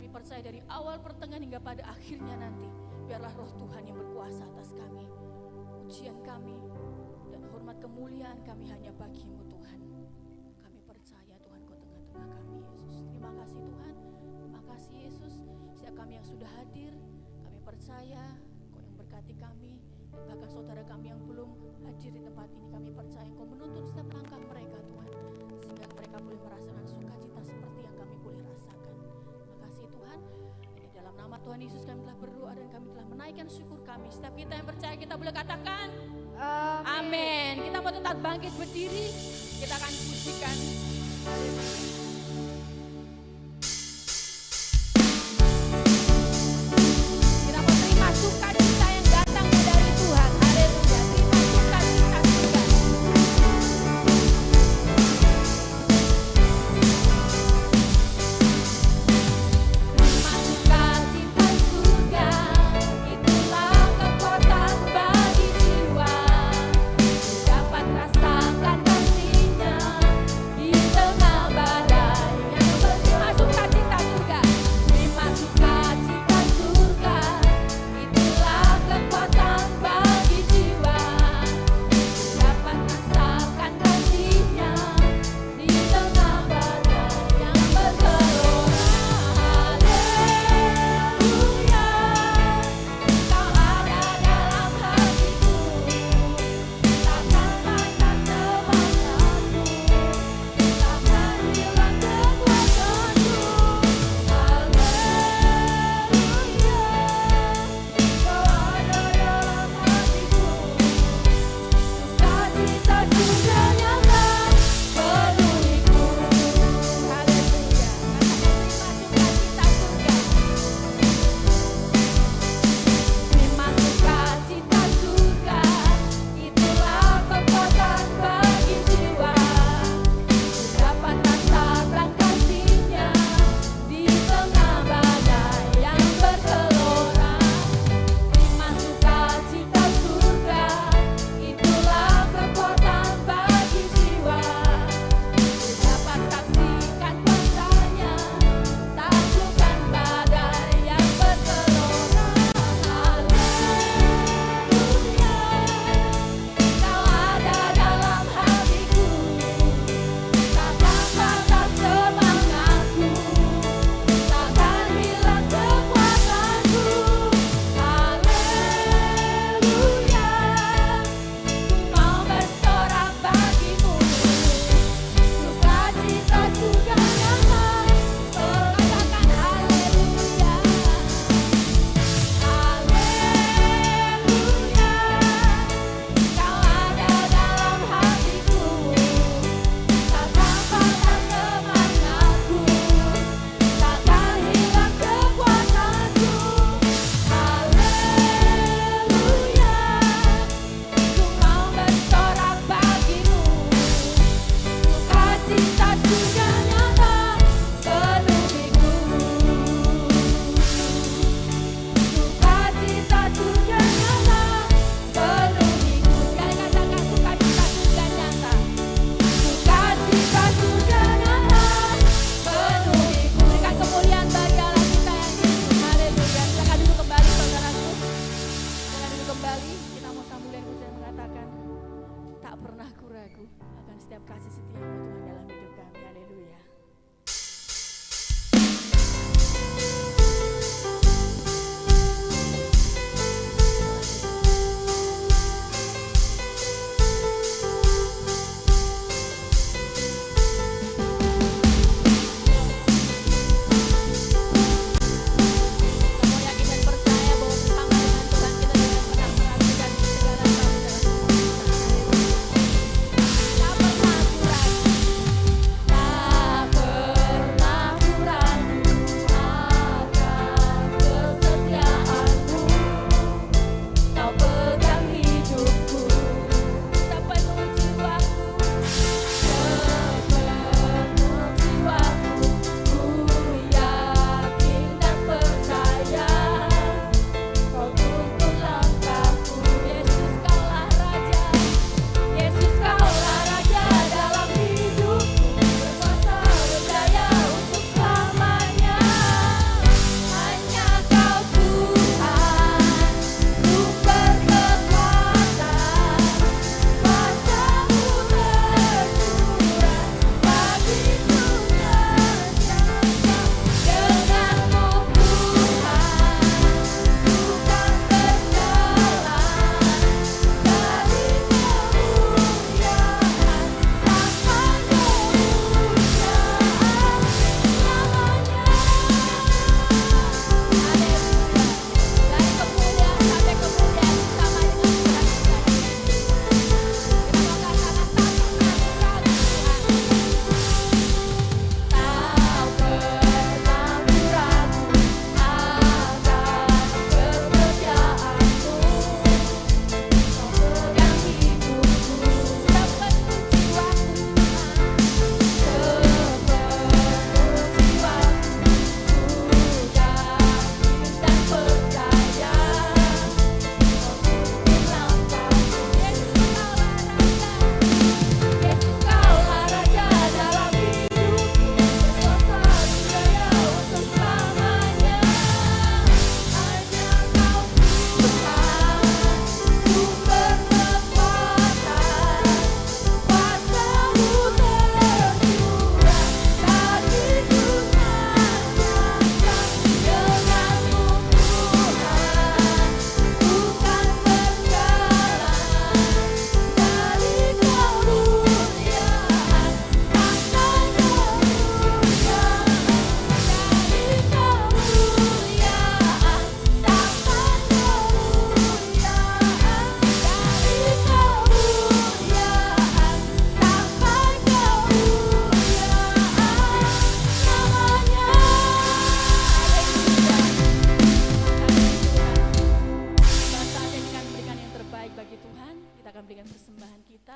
percaya dari awal, pertengahan hingga pada akhirnya nanti, biarlah roh Tuhan yang berkuasa atas kami. Pujian kami dan hormat kemuliaan kami hanya bagi-Mu Tuhan. Kami percaya Tuhan Kau tengah-tengah kami Yesus. Terima kasih Tuhan, terima kasih Yesus. Setiap kami yang sudah hadir, kami percaya Kau yang berkati kami. Dan bahkan saudara kami yang belum hadir di tempat ini, kami percaya Kau menuntun setiap langkah mereka Tuhan, sehingga mereka boleh merasakan sukacita seperti yang kami boleh rasakan. Terima kasih Tuhan. Ini dalam nama Tuhan Yesus kami telah berdoa dan kami telah menaikkan syukur kami. Setiap kita yang percaya kita boleh katakan amin. Kita mau tetap bangkit berdiri, kita akan pujikan. Kita mau terima sukacita yang datang dari Tuhan. Haleluya. Terima sukacita juga. Terima sukacita surga, itulah kekuatan bagi jiwa. Dapat rasakan kasih-Nya di tengah badai.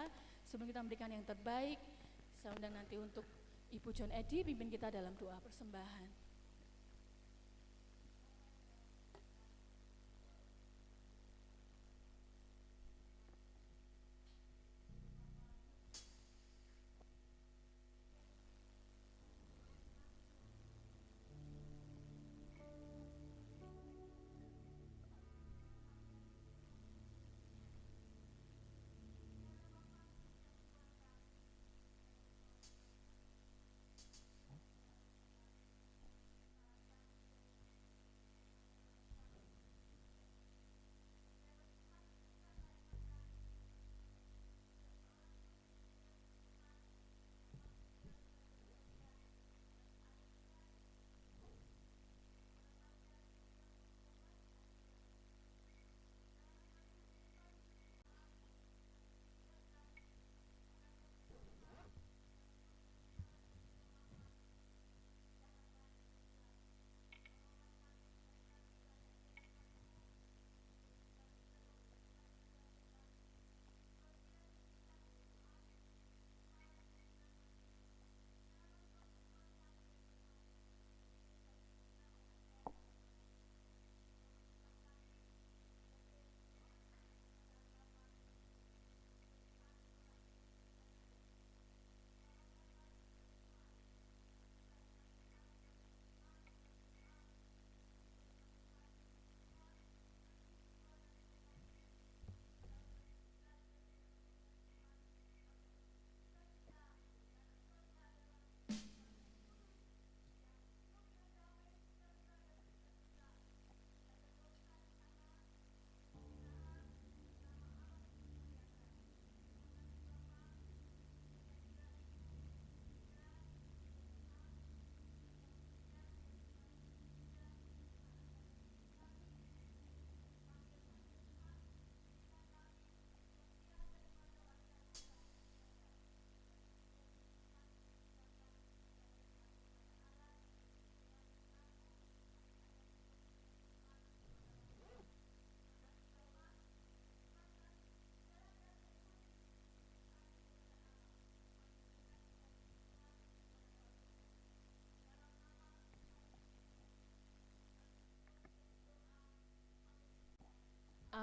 kita. Sebelum kita memberikan yang terbaik, saya undang nanti untuk Ibu John Edi pimpin kita dalam doa persembahan.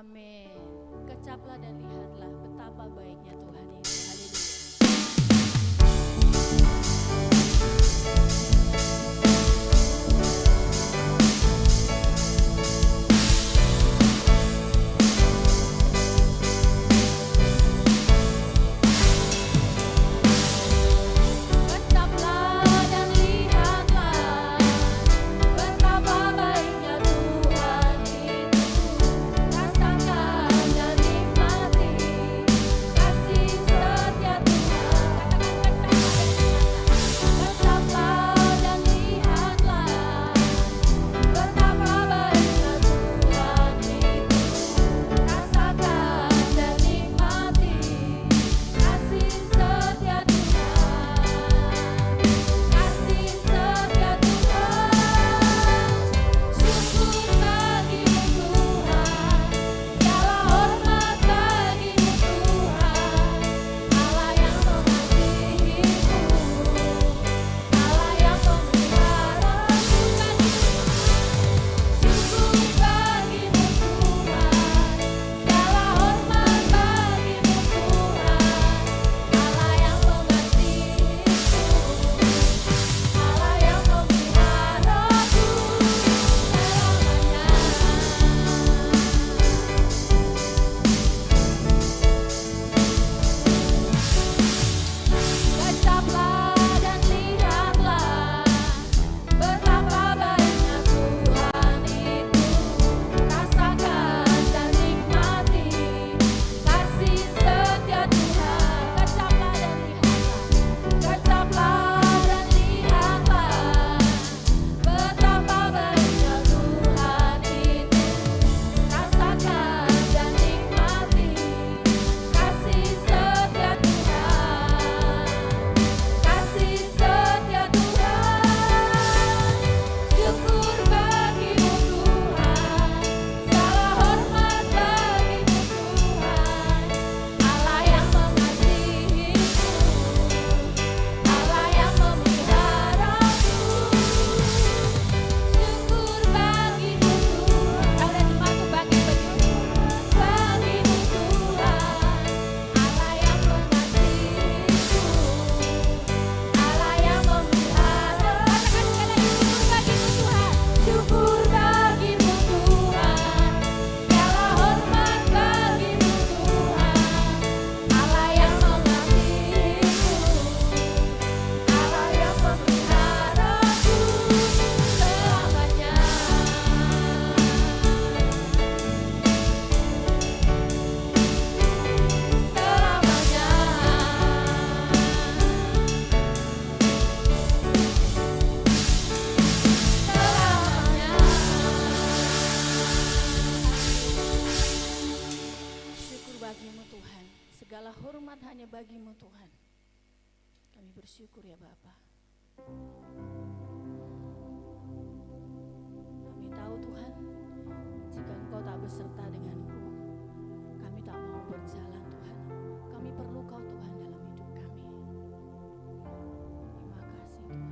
Amin. Kecaplah dan lihatlah betapa baiknya Tuhan itu. Haleluya. Kecaplah dan lihatlah betapa baiknya Tuhan itu. Rasakan dan nikmati kasih hormat hanya bagi-Mu Tuhan. Kami bersyukur ya Bapa. Kami tahu Tuhan, jika Engkau tak beserta denganku, kami tak mau berjalan Tuhan. Kami perlu Kau Tuhan dalam hidup kami. Terima kasih Tuhan.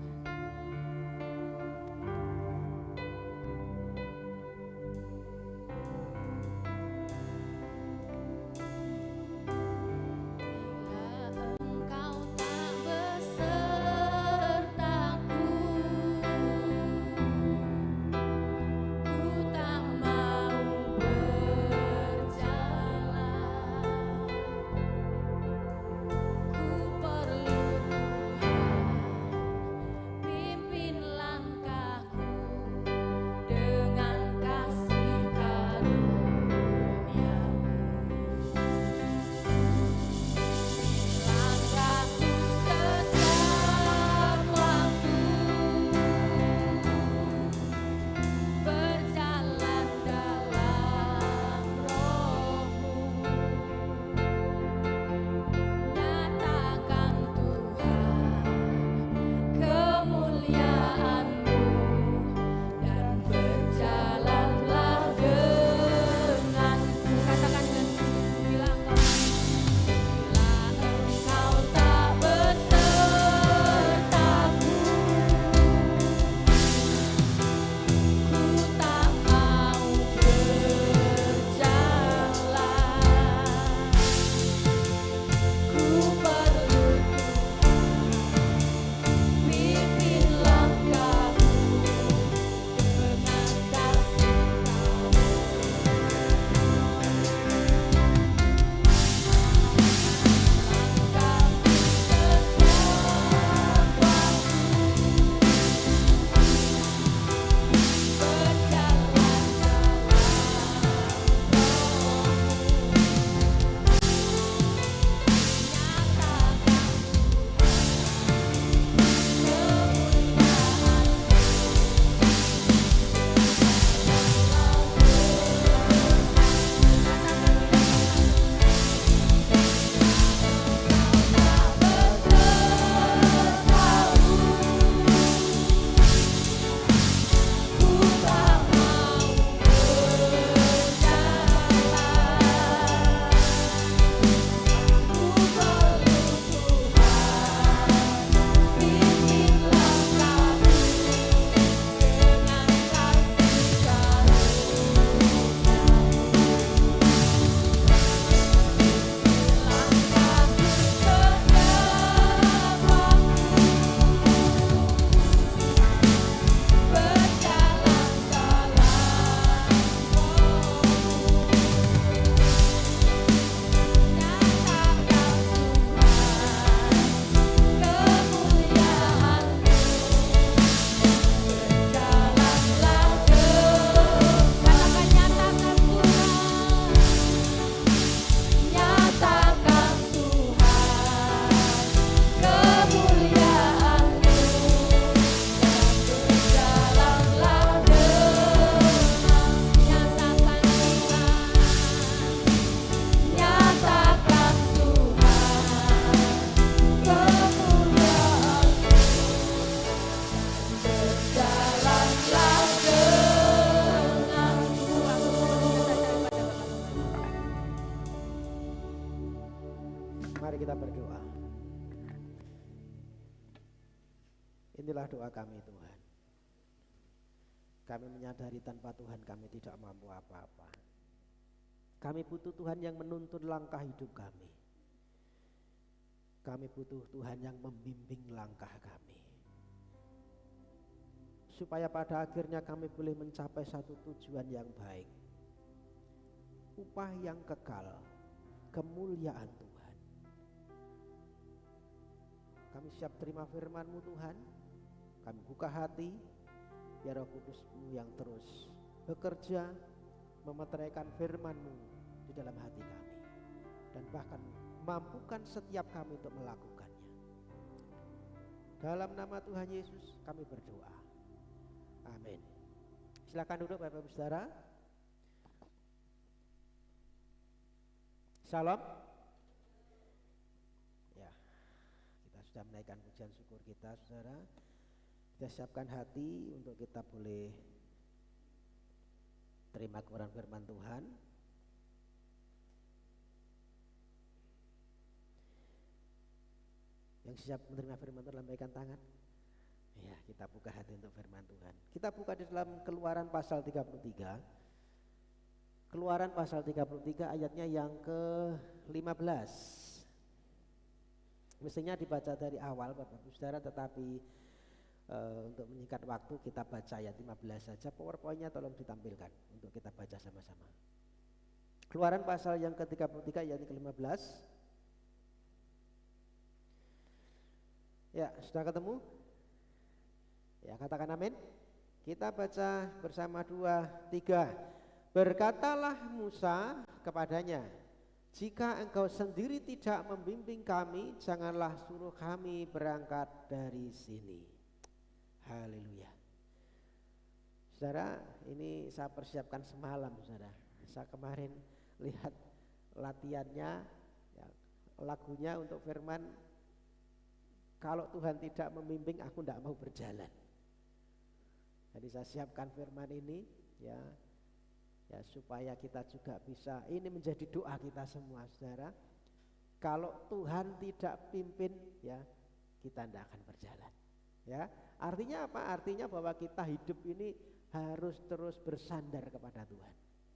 Mari kita berdoa. Inilah doa kami Tuhan. Kami menyadari tanpa Tuhan kami tidak mampu apa-apa. Kami butuh Tuhan yang menuntun langkah hidup kami. Kami butuh Tuhan yang membimbing langkah kami, supaya pada akhirnya kami boleh mencapai satu tujuan yang baik, upah yang kekal, kemuliaan Tuhan. Kami siap terima firman-Mu Tuhan. Kami buka hati, biar Roh Kudus-Mu yang terus bekerja, memeteraikan firman-Mu di dalam hati kami, dan bahkan mampukan setiap kami untuk melakukannya. Dalam nama Tuhan Yesus kami berdoa. Amin. Silakan duduk Bapak Ibu Saudara. Shalom. sudah menaikkan pujian syukur kita, saudara. Kita siapkan hati untuk kita boleh terima kebenaran firman Tuhan. Yang siap menerima firman Tuhan lambaikan tangan. Ya, kita buka hati untuk firman Tuhan. Kita buka di dalam Keluaran pasal 33. Keluaran pasal 33 ayatnya yang ke-15. Mestinya dibaca dari awal Bapak Ibu Saudara, tetapi untuk menyingkat waktu kita baca ayat 15 saja. PowerPoint-nya tolong ditampilkan untuk kita baca sama-sama. Keluaran pasal yang ke-33 ayat ke-15. Ya, sudah ketemu? Ya, katakan amin. Kita baca bersama 2, 3. Berkatalah Musa kepadanya, jika engkau sendiri tidak membimbing kami, janganlah suruh kami berangkat dari sini. Haleluya. Saudara, ini saya persiapkan semalam, saudara. Saya kemarin lihat latihannya, ya, lagunya untuk firman, kalau Tuhan tidak membimbing aku tidak mau berjalan. Jadi saya siapkan firman ini, ya supaya kita juga bisa, ini menjadi doa kita semua, saudara. Kalau Tuhan tidak pimpin, ya kita tidak akan berjalan. Ya, artinya apa? Artinya bahwa kita hidup ini harus terus bersandar kepada Tuhan.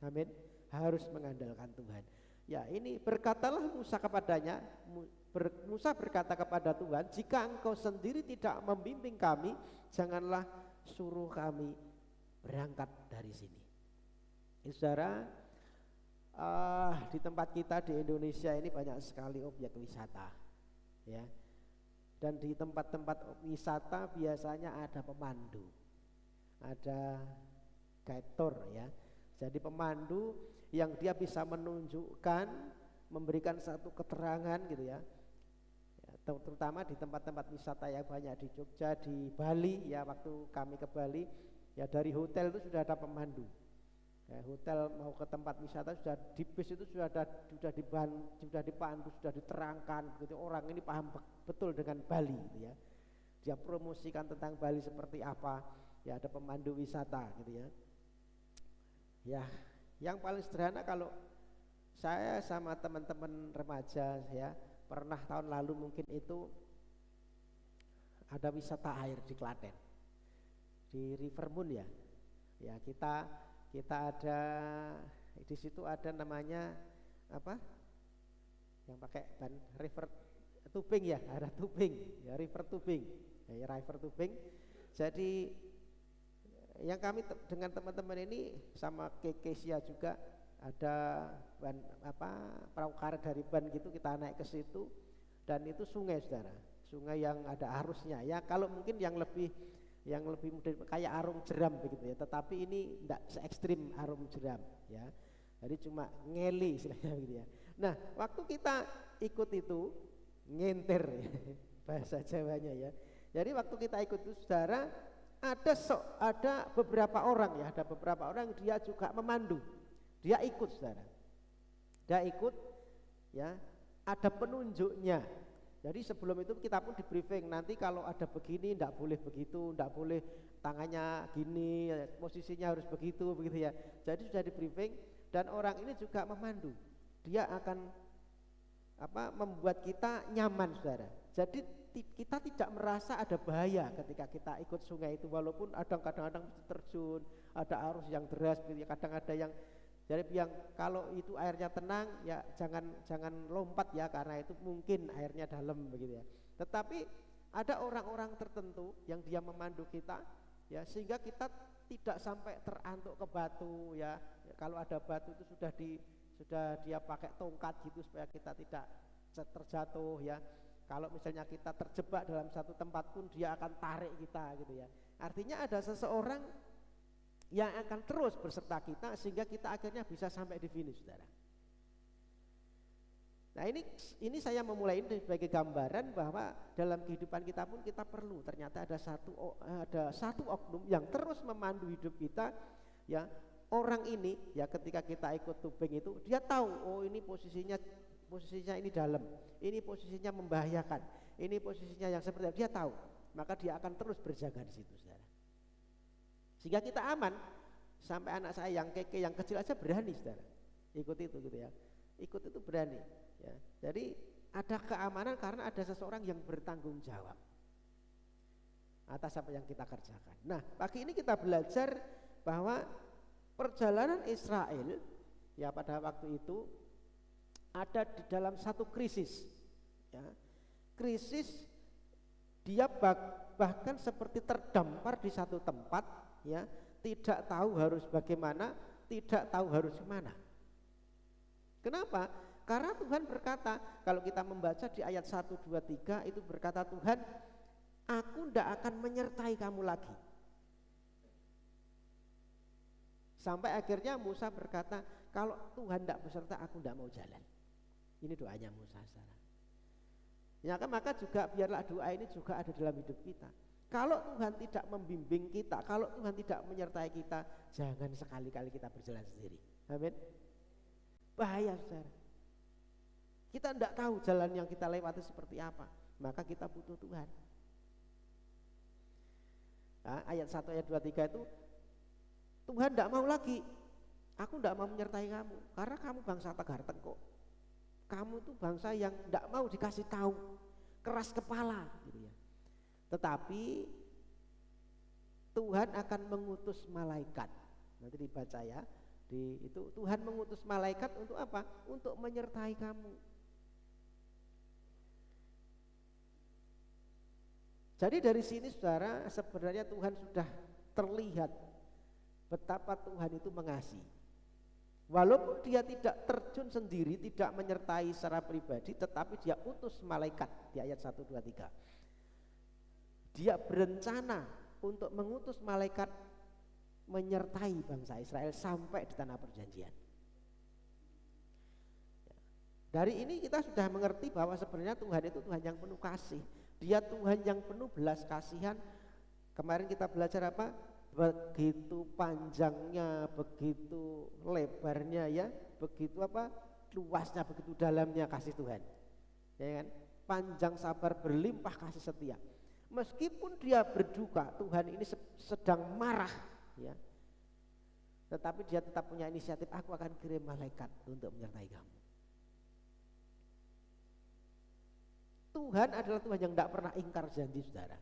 Amin. Harus mengandalkan Tuhan. Ya, ini berkatalah Musa kepadanya, Musa berkata kepada Tuhan, jika engkau sendiri tidak membimbing kami, janganlah suruh kami berangkat dari sini. Saudara, di tempat kita di Indonesia ini banyak sekali objek wisata, ya. Dan di tempat-tempat wisata biasanya ada pemandu, ada guide tour, ya. Jadi pemandu yang dia bisa menunjukkan, memberikan satu keterangan gitu ya. Terutama di tempat-tempat wisata yang banyak di Jogja, di Bali, ya waktu kami ke Bali, ya dari hotel itu sudah ada pemandu. Ya, hotel mau ke tempat wisata sudah di bis itu sudah dipandu, sudah diterangkan gitu, orang ini paham betul dengan Bali gitu ya. Dia promosikan tentang Bali seperti apa, ya ada pemandu wisata gitu ya. Ya, yang paling sederhana kalau saya sama teman-teman remaja ya, pernah tahun lalu mungkin itu ada wisata air di Klaten, di River Moon ya. Ya kita ada di situ, ada namanya apa? Yang pakai ban river tubing ya, ada tubing ya, river tubing. Ya, river tubing. Jadi yang kami dengan teman-teman ini sama Kesia juga ada ban perahu karet dari ban gitu, kita naik ke situ dan itu sungai, saudara. Sungai yang ada arusnya. Ya kalau mungkin yang lebih mudah kayak arum jeram begitu ya, tetapi ini tidak se-ekstrim arum jeram ya. Jadi cuma ngeli istilahnya gitu ya. Nah, waktu kita ikut itu ngenter ya, bahasa Jawanya ya. Jadi waktu kita ikut itu, saudara, ada beberapa orang ya, ada beberapa orang dia juga memandu. Dia ikut, saudara. Dia ikut ya, ada penunjuknya. Jadi sebelum itu kita pun di briefing, nanti kalau ada begini tidak boleh begitu, tidak boleh tangannya gini, posisinya harus begitu ya. Jadi sudah di briefing dan orang ini juga memandu. Dia akan membuat kita nyaman, saudara. Jadi kita tidak merasa ada bahaya ketika kita ikut sungai itu, walaupun kadang-kadang terjun, ada arus yang deras, kadang ada yang jadi yang kalau itu airnya tenang ya jangan lompat ya, karena itu mungkin airnya dalam begitu ya. Tetapi ada orang-orang tertentu yang dia memandu kita ya, sehingga kita tidak sampai terantuk ke batu ya. Kalau ada batu itu sudah dia pakai tongkat gitu supaya kita tidak terjatuh ya. Kalau misalnya kita terjebak dalam satu tempat pun dia akan tarik kita gitu ya. Artinya ada seseorang yang akan terus berserta kita sehingga kita akhirnya bisa sampai di finish, saudara. Nah ini saya memulai ini sebagai gambaran bahwa dalam kehidupan kita pun kita perlu, ternyata ada satu oknum yang terus memandu hidup kita ya. Orang ini ya ketika kita ikut tubing itu dia tahu, oh ini posisinya posisinya ini dalam, ini posisinya membahayakan, ini posisinya yang seperti itu, dia tahu, maka dia akan terus berjaga di situ, saudara. Sehingga kita aman. Sampai anak saya yang keke, yang kecil aja berani, saudara, ikut itu gitu ya, ikut itu berani ya. Jadi ada keamanan karena ada seseorang yang bertanggung jawab atas apa yang kita kerjakan. Nah, pagi ini kita belajar bahwa perjalanan Israel ya pada waktu itu ada di dalam satu krisis ya. Krisis dia bahkan seperti terdampar di satu tempat ya, tidak tahu harus bagaimana, tidak tahu harus kemana. Kenapa? Karena Tuhan berkata, kalau kita membaca di ayat 1, 2, 3 itu berkata Tuhan, aku tidak akan menyertai kamu lagi. Sampai akhirnya Musa berkata, kalau Tuhan tidak beserta aku tidak mau jalan. Ini doanya Musa, saudara. Ya kan, maka juga biarlah doa ini juga ada dalam hidup kita. Kalau Tuhan tidak membimbing kita, kalau Tuhan tidak menyertai kita, jangan sekali-kali kita berjalan sendiri. Amin. Bahaya, saudara. Kita tidak tahu jalan yang kita lewati seperti apa, maka kita butuh Tuhan. Nah, ayat 1, ayat 2, 3 itu Tuhan tidak mau lagi, aku tidak mau menyertai kamu, karena kamu bangsa tegar tengkuk. Kamu itu bangsa yang tidak mau dikasih tahu, keras kepala gitu ya. Tetapi Tuhan akan mengutus malaikat. Nanti dibaca ya. Itu Tuhan mengutus malaikat untuk apa? Untuk menyertai kamu. Jadi dari sini saudara, sebenarnya Tuhan sudah terlihat betapa Tuhan itu mengasihi. Walaupun dia tidak terjun sendiri, tidak menyertai secara pribadi, tetapi dia utus malaikat di ayat 1, 2, 3. Dia berencana untuk mengutus malaikat menyertai bangsa Israel sampai di tanah perjanjian. Dari ini kita sudah mengerti bahwa sebenarnya Tuhan itu Tuhan yang penuh kasih. Dia Tuhan yang penuh belas kasihan. Kemarin kita belajar apa? Begitu panjangnya, begitu lebarnya ya, begitu apa? Luasnya, begitu dalamnya kasih Tuhan. Ya kan? Panjang sabar, berlimpah kasih setia. Meskipun dia berduka, Tuhan ini sedang marah ya, tetapi dia tetap punya inisiatif, aku akan kirim malaikat untuk menyertai kamu. Tuhan adalah Tuhan yang tidak pernah ingkar janji, saudara.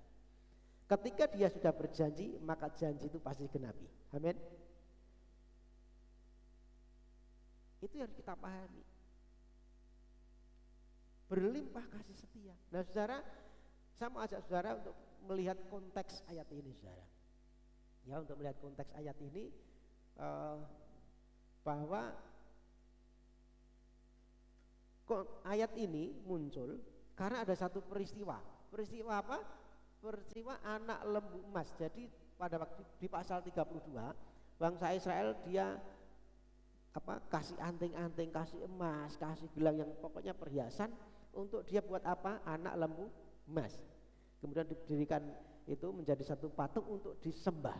Ketika dia sudah berjanji, maka janji itu pasti genapi. Amin. Itu yang kita pahami. Berlimpah kasih setia. Nah, saudara, saya mau ajak saudara untuk melihat konteks ayat ini, saudara. Ya, untuk melihat konteks ayat ini bahwa ayat ini muncul karena ada satu peristiwa. Peristiwa apa? Peristiwa anak lembu emas. Jadi pada waktu di pasal 32, bangsa Israel dia kasih anting-anting, kasih emas, kasih gelang yang pokoknya perhiasan untuk dia buat apa? Anak lembu emas. Kemudian didirikan itu menjadi satu patung untuk disembah.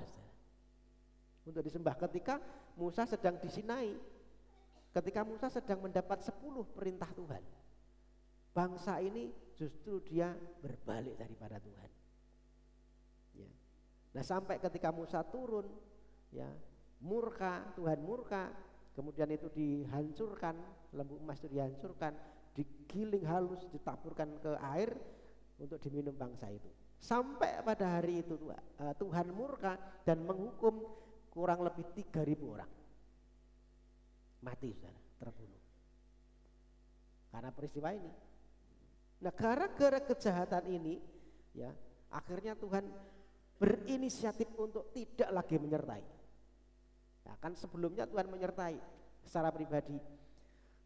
Untuk disembah ketika Musa sedang di Sinai. Ketika Musa sedang mendapat 10 perintah Tuhan. Bangsa ini justru dia berbalik daripada Tuhan. Ya. Nah, sampai ketika Musa turun ya, murka, Tuhan murka, kemudian itu dihancurkan, lembu emas itu dihancurkan, digiling halus, ditaburkan ke air untuk diminum bangsa itu. Sampai pada hari itu Tuhan murka dan menghukum kurang lebih 3.000 orang mati, saudara, terbunuh karena peristiwa ini. Nah, gara-gara kejahatan ini ya, akhirnya Tuhan berinisiatif untuk tidak lagi menyertai. Nah, kan sebelumnya Tuhan menyertai secara pribadi.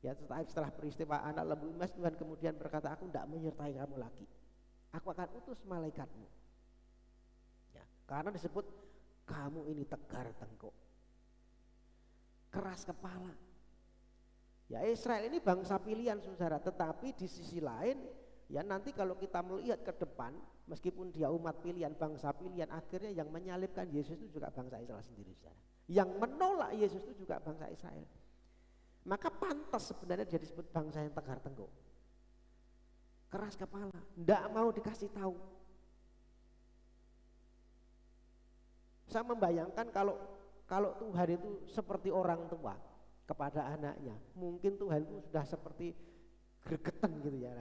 Ya, setelah peristiwa anak lembu emas, Tuhan kemudian berkata, aku tidak menyertai kamu lagi. Aku akan utus malaikatmu. Ya, karena disebut kamu ini tegar tengkuk, keras kepala. Ya, Israel ini bangsa pilihan, saudara. Tetapi di sisi lain, ya nanti kalau kita melihat ke depan, meskipun dia umat pilihan, bangsa pilihan, akhirnya yang menyalibkan Yesus itu juga bangsa Israel sendiri, saudara. Yang menolak Yesus itu juga bangsa Israel. Maka pantas sebenarnya dia disebut bangsa yang tegar tengkuk, keras kepala, tidak mau dikasih tahu. Saya membayangkan kalau Tuhan itu seperti orang tua kepada anaknya, mungkin Tuhan itu sudah seperti gregetan gitu ya.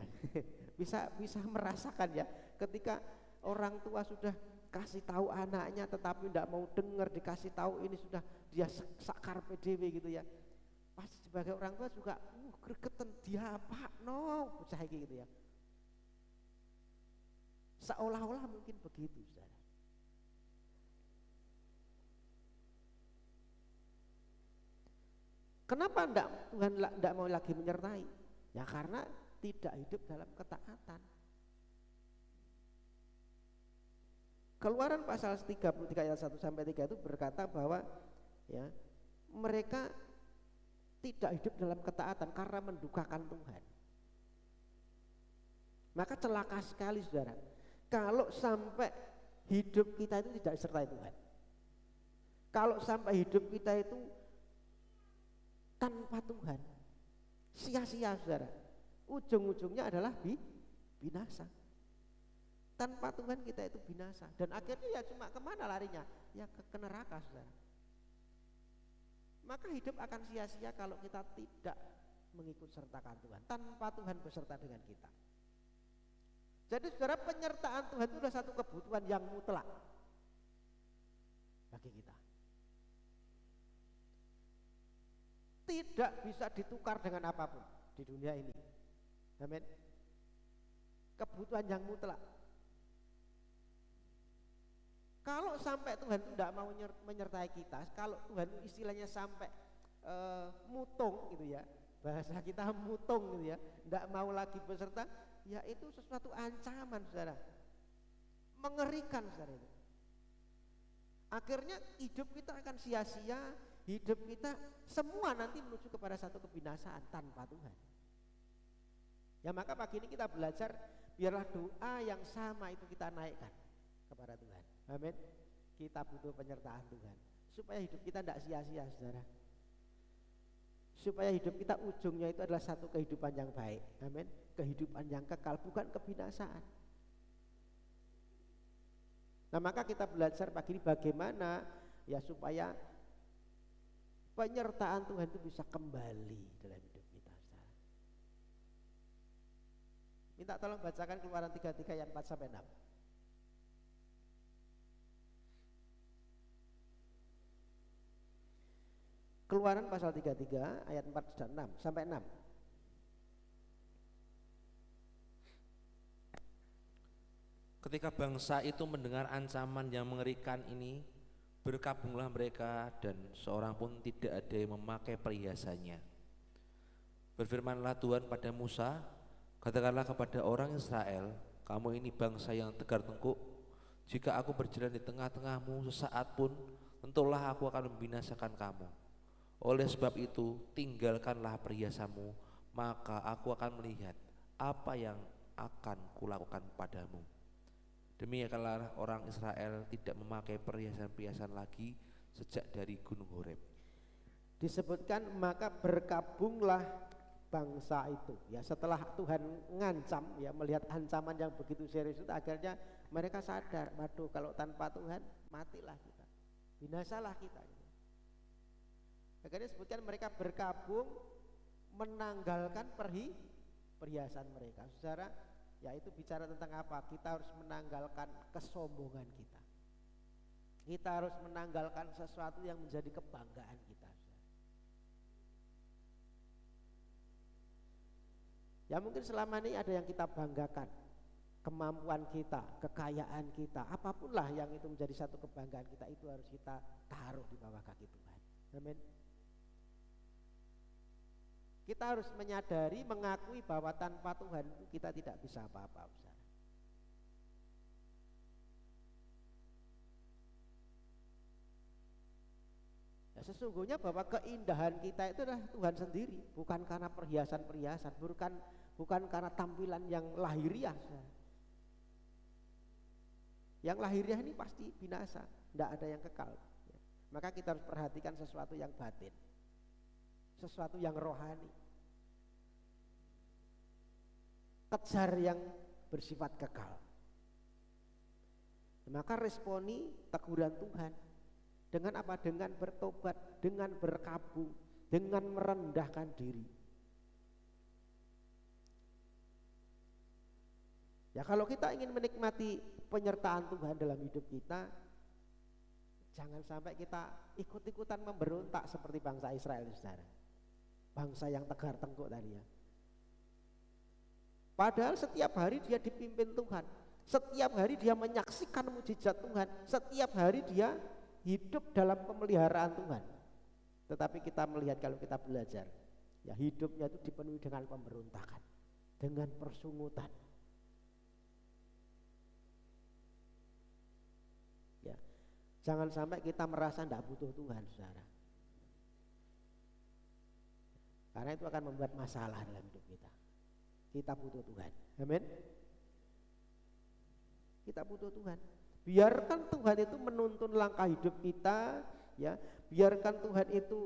bisa merasakan ya, ketika orang tua sudah kasih tahu anaknya tetapi tidak mau dengar, dikasih tahu ini sudah dia sakar PDW gitu ya. Pas sebagai orang tua juga gregetan, dia apa no bocah gitu ya. Seolah-olah mungkin begitu, saudara. Kenapa Tuhan tidak mau lagi menyertai? Ya karena tidak hidup dalam ketaatan. Keluaran pasal 33 ayat 1 sampai 3 itu berkata bahwa ya, mereka tidak hidup dalam ketaatan karena mendukakan Tuhan. Maka celaka sekali, saudara, kalau sampai hidup kita itu tidak disertai Tuhan. Kalau sampai hidup kita itu tanpa Tuhan, sia-sia, saudara. Ujung-ujungnya adalah binasa. Tanpa Tuhan kita itu binasa, dan akhirnya ya cuma kemana larinya? Ya ke neraka, saudara. Maka hidup akan sia-sia kalau kita tidak mengikut sertakan Tuhan, tanpa Tuhan beserta dengan kita. Jadi saudara, penyertaan Tuhan itu adalah satu kebutuhan yang mutlak bagi kita. Tidak bisa ditukar dengan apapun di dunia ini. Amin. Kebutuhan yang mutlak. Kalau sampai Tuhan tidak mau menyertai kita, kalau Tuhan istilahnya sampai mutung gitu ya, bahasa kita mutung gitu ya, tidak mau lagi beserta, ya itu sesuatu ancaman, saudara, mengerikan, saudara. Itu akhirnya hidup kita akan sia-sia, hidup kita semua nanti menuju kepada satu kebinasaan tanpa Tuhan. Ya maka pagi ini kita belajar, biarlah doa yang sama itu kita naikkan kepada Tuhan. Amin. Kita butuh penyertaan Tuhan supaya hidup kita tidak sia-sia, saudara. Supaya hidup kita ujungnya itu adalah satu kehidupan yang baik. Amin. Kehidupan yang kekal, bukan kebinasaan. Nah maka kita belajar pagi ini bagaimana ya supaya penyertaan Tuhan itu bisa kembali dalam hidup kita, saudara. Minta tolong bacakan Keluaran 33 ayat 4 sampai 6. Keluaran pasal 33 ayat 4 dan 6 sampai 6. Ketika bangsa itu mendengar ancaman yang mengerikan ini, berkabunglah mereka dan seorang pun tidak ada yang memakai perhiasannya. Berfirmanlah Tuhan pada Musa, katakanlah kepada orang Israel, kamu ini bangsa yang tegar tengkuk. Jika aku berjalan di tengah-tengahmu sesaat pun, tentulah aku akan membinasakan kamu. Oleh sebab itu tinggalkanlah perhiasanmu, maka aku akan melihat apa yang akan kulakukan padamu. Demikianlah orang Israel tidak memakai perhiasan-perhiasan lagi sejak dari Gunung Horeb. Disebutkan maka berkabunglah bangsa itu ya, setelah Tuhan ngancam ya, melihat ancaman yang begitu serius itu, akhirnya mereka sadar, waduh kalau tanpa Tuhan matilah kita, binasalah kita. Akhirnya disebutkan mereka berkabung menanggalkan perhiasan mereka. Saudara, ya itu bicara tentang apa? Kita harus menanggalkan kesombongan kita. Kita harus menanggalkan sesuatu yang menjadi kebanggaan kita. Ya mungkin selama ini ada yang kita banggakan, kemampuan kita, kekayaan kita, apapun lah yang itu menjadi satu kebanggaan kita, itu harus kita taruh di bawah kaki Tuhan. Amin. Kita harus menyadari, mengakui bahwa tanpa Tuhan kita tidak bisa apa-apa, saudara. Ya, sesungguhnya bahwa keindahan kita itu adalah Tuhan sendiri, bukan karena perhiasan-perhiasan, bukan karena tampilan yang lahiriah, saudara. Yang lahiriah ini pasti binasa, tidak ada yang kekal. Maka kita harus perhatikan sesuatu yang batin. sesuatu yang rohani. Kejar yang bersifat kekal. Maka responi teguran Tuhan dengan apa? Dengan bertobat, dengan berkabung, dengan merendahkan diri. Ya kalau kita ingin menikmati penyertaan Tuhan dalam hidup kita, jangan sampai kita ikut-ikutan memberontak seperti bangsa Israel, saudara. Bangsa yang tegar tengkuk tadi ya. Padahal setiap hari dia dipimpin Tuhan, setiap hari dia menyaksikan mujizat Tuhan, setiap hari dia hidup dalam pemeliharaan Tuhan. Tetapi kita melihat kalau kita belajar, ya hidupnya itu dipenuhi dengan pemberontakan, dengan persungutan. Ya, jangan sampai kita merasa tidak butuh Tuhan, saudara. Karena itu akan membuat masalah dalam hidup kita. Kita butuh Tuhan, amin. Kita butuh Tuhan. Biarkan Tuhan itu menuntun langkah hidup kita, ya. Biarkan Tuhan itu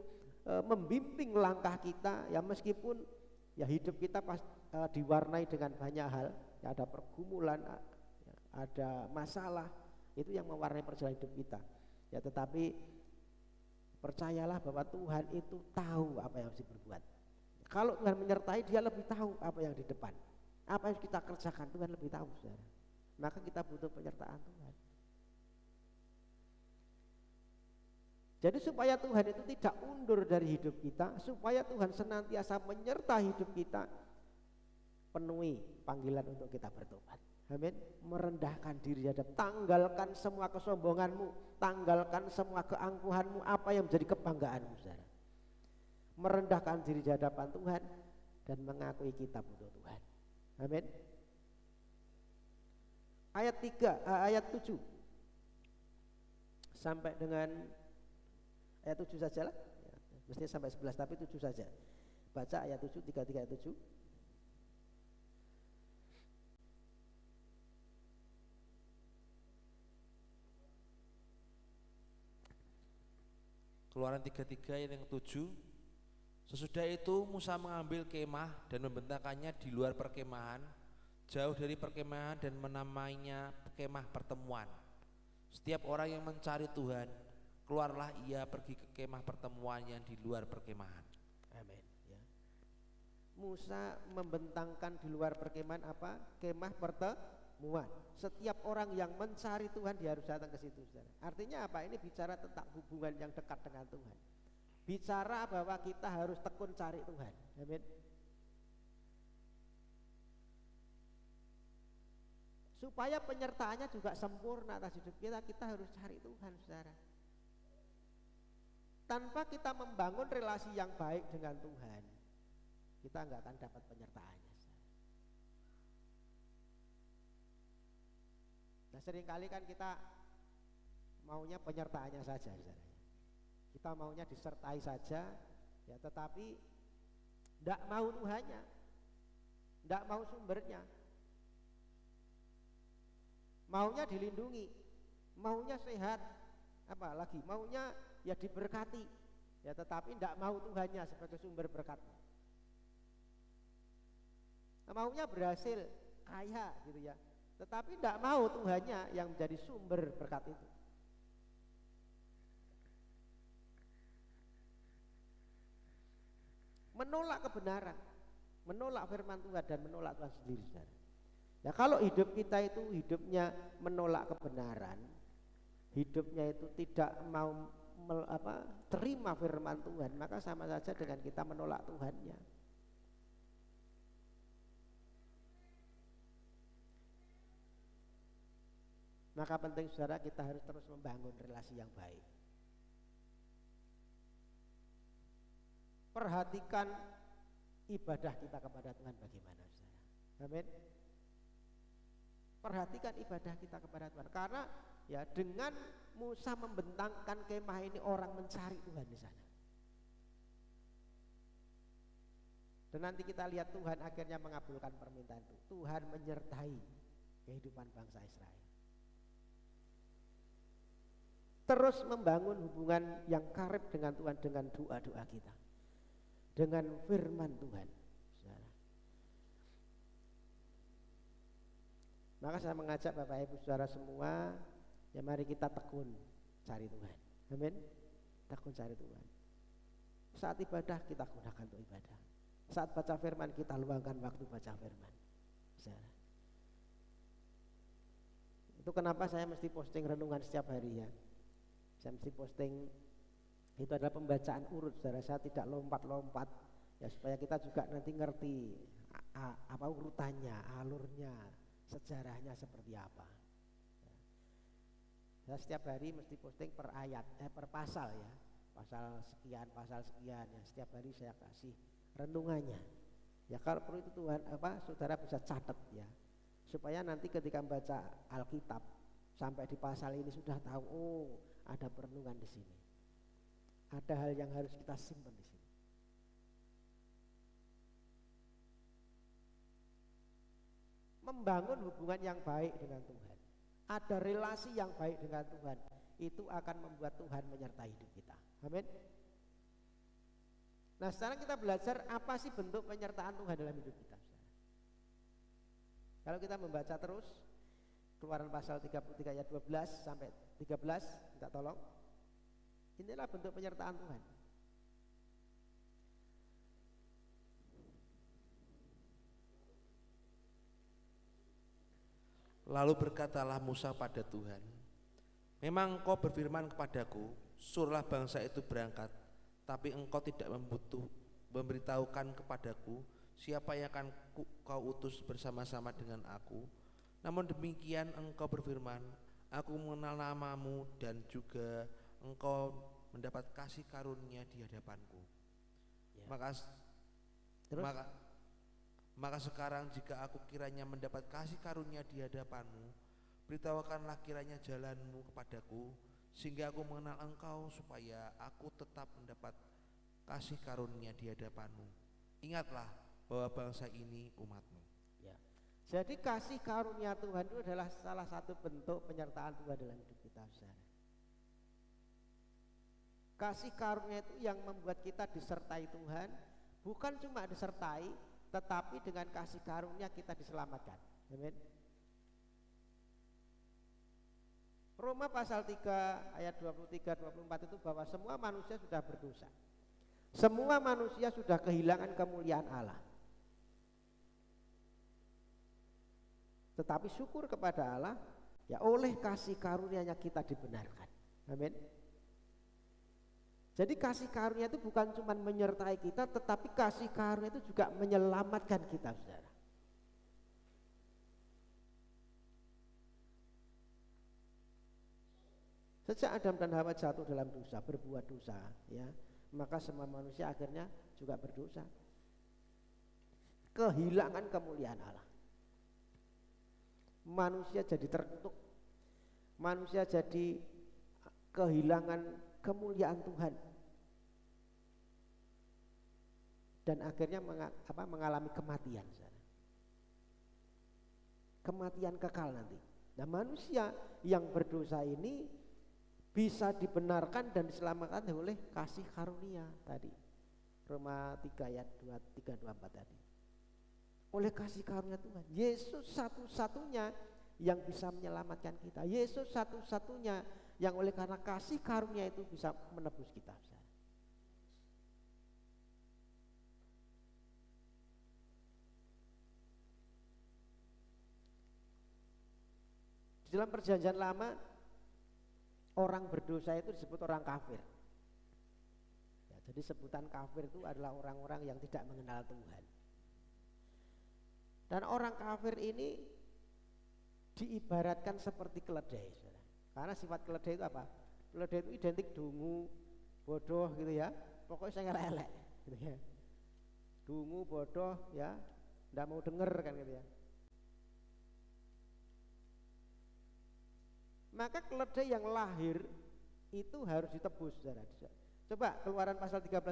membimbing langkah kita, ya meskipun ya hidup kita diwarnai dengan banyak hal, ya ada pergumulan, ya, ada masalah, itu yang mewarnai perjalanan hidup kita. Ya tetapi percayalah bahwa Tuhan itu tahu apa yang harus diperbuat. Kalau Tuhan menyertai, dia lebih tahu apa yang di depan, apa yang harus kita kerjakan, Tuhan lebih tahu, saudara. Maka kita butuh penyertaan Tuhan. Jadi supaya Tuhan itu tidak undur dari hidup kita, supaya Tuhan senantiasa menyertai hidup kita, penuhi panggilan untuk kita bertobat. Amin. Merendahkan diri, tanggalkan semua kesombonganmu, tanggalkan semua keangkuhanmu, apa yang menjadi kebanggaanmu, saudara. Merendahkan diri di hadapan Tuhan dan mengakui kita butuh Tuhan. Amin. Ayat 7 sampai dengan ayat 7 sajalah. Ya, mestinya sampai 11 tapi 7 saja. Baca ayat 7, 3 ayat 7. Keluaran 33 ayat yang 7. Sesudah itu Musa mengambil kemah dan membentangkannya di luar perkemahan, jauh dari perkemahan, dan menamainya kemah pertemuan. Setiap orang yang mencari Tuhan, keluarlah ia pergi ke kemah pertemuan yang di luar perkemahan. Amin. Ya. Musa membentangkan di luar perkemahan apa? Kemah pertemuan. Setiap orang yang mencari Tuhan dia harus datang ke situ, saudara. Artinya apa? Ini bicara tentang hubungan yang dekat dengan Tuhan. Bicara bahwa kita harus tekun cari Tuhan. Amin. Supaya penyertaannya juga sempurna atas hidup kita, kita harus cari Tuhan, saudara. Tanpa kita membangun relasi yang baik dengan Tuhan, kita nggak akan dapat penyertaannya, saudara. Nah seringkali kan kita maunya penyertaannya saja, saudara. Kita maunya disertai saja, ya tetapi tidak mau Tuhannya, tidak mau sumbernya. Maunya dilindungi, maunya sehat, apalagi maunya ya diberkati, ya tetapi tidak mau Tuhannya sebagai sumber berkatnya. Maunya berhasil, kaya gitu ya, tetapi tidak mau Tuhannya yang menjadi sumber berkat itu. Menolak kebenaran, menolak firman Tuhan dan menolak Tuhan sendiri, saudara. Ya kalau hidup kita itu hidupnya menolak kebenaran, hidupnya itu tidak mau terima firman Tuhan, maka sama saja dengan kita menolak Tuhannya. Maka penting, saudara, kita harus terus membangun relasi yang baik. Perhatikan ibadah kita kepada Tuhan bagaimana, saudara. Amin. Perhatikan ibadah kita kepada Tuhan, karena ya dengan Musa membentangkan kemah ini orang mencari Tuhan di sana. Dan nanti kita lihat Tuhan akhirnya mengabulkan permintaan itu. Tuhan menyertai kehidupan bangsa Israel. Terus membangun hubungan yang karib dengan Tuhan dengan doa-doa kita. dengan firman Tuhan. Saudara. Maka saya mengajak Bapak Ibu Saudara semua, ya mari kita tekun cari Tuhan. Amin. Tekun cari Tuhan. Saat ibadah kita gunakan untuk ibadah. Saat baca firman kita luangkan waktu baca firman. Saudara. Itu kenapa saya mesti posting renungan setiap hari ya. Saya mesti posting, itu adalah pembacaan urut, saudara. Saya tidak lompat-lompat ya, supaya kita juga nanti ngerti apa urutannya, alurnya, sejarahnya seperti apa. Saya setiap hari mesti posting per ayat, per pasal ya, pasal sekian ya. Setiap hari saya kasih renungannya. Ya kalau perlu itu Tuhan saudara bisa catat ya, supaya nanti ketika membaca Alkitab sampai di pasal ini sudah tahu, oh ada perenungan di sini. Ada hal yang harus kita simpan di sini. Membangun hubungan yang baik dengan Tuhan, ada relasi yang baik dengan Tuhan, itu akan membuat Tuhan menyertai hidup kita. Amin. Nah sekarang kita belajar apa sih bentuk penyertaan Tuhan dalam hidup kita. Kalau kita membaca terus Keluaran pasal 33 ayat 12 sampai 13, minta tolong. Inilah bentuk penyertaan Tuhan. Lalu berkatalah Musa pada Tuhan, memang engkau berfirman kepadaku, suruhlah bangsa itu berangkat, tapi engkau tidak memberitahukan kepadaku siapa yang akan kau utus bersama-sama dengan aku. Namun demikian engkau berfirman, aku mengenal namamu dan juga engkau mendapat kasih karunia di hadapanku. Ya. Maka sekarang jika aku kiranya mendapat kasih karunia di hadapanmu, beritahukanlah kiranya jalanmu kepadaku, sehingga aku mengenal engkau, supaya aku tetap mendapat kasih karunia di hadapanmu. Ingatlah bahwa bangsa ini umatmu. Ya. Jadi kasih karunia Tuhan itu adalah salah satu bentuk penyertaan Tuhan dalam hidup kita, saudara. Kasih karunia itu yang membuat kita disertai Tuhan, bukan cuma disertai, tetapi dengan kasih karunia kita diselamatkan. Amin. Roma pasal 3 ayat 23-24 itu bahwa semua manusia sudah berdosa. Semua manusia sudah kehilangan kemuliaan Allah. Tetapi syukur kepada Allah, ya oleh kasih karunia-Nya kita dibenarkan. Amin. Jadi kasih karunia itu bukan cuma menyertai kita, tetapi kasih karunia itu juga menyelamatkan kita, saudara. Sejak Adam dan Hawa jatuh dalam dosa, berbuat dosa, ya, maka semua manusia akhirnya juga berdosa. Kehilangan kemuliaan Allah. Manusia jadi terkutuk. Manusia jadi kehilangan kemuliaan Tuhan. Dan akhirnya mengalami kematian. Kematian kekal nanti. Nah manusia yang berdosa ini bisa dibenarkan dan diselamatkan oleh kasih karunia tadi. Roma 3 ayat 23-24 tadi. Oleh kasih karunia Tuhan, Yesus satu-satunya yang bisa menyelamatkan kita. Yesus satu-satunya yang oleh karena kasih karunia itu bisa menebus kita. Di dalam perjanjian lama, orang berdosa itu disebut orang kafir. Ya, jadi sebutan kafir itu adalah orang-orang yang tidak mengenal Tuhan. Dan orang kafir ini diibaratkan seperti keledai, saudara. Karena sifat keledai itu apa? Keledai itu identik dungu, bodoh gitu ya. Pokoknya saya elek gitu ya. Dungu, bodoh ya, tidak mau denger kan gitu ya. Maka keledai yang lahir itu harus ditebus, saudara. Coba Keluaran pasal 13.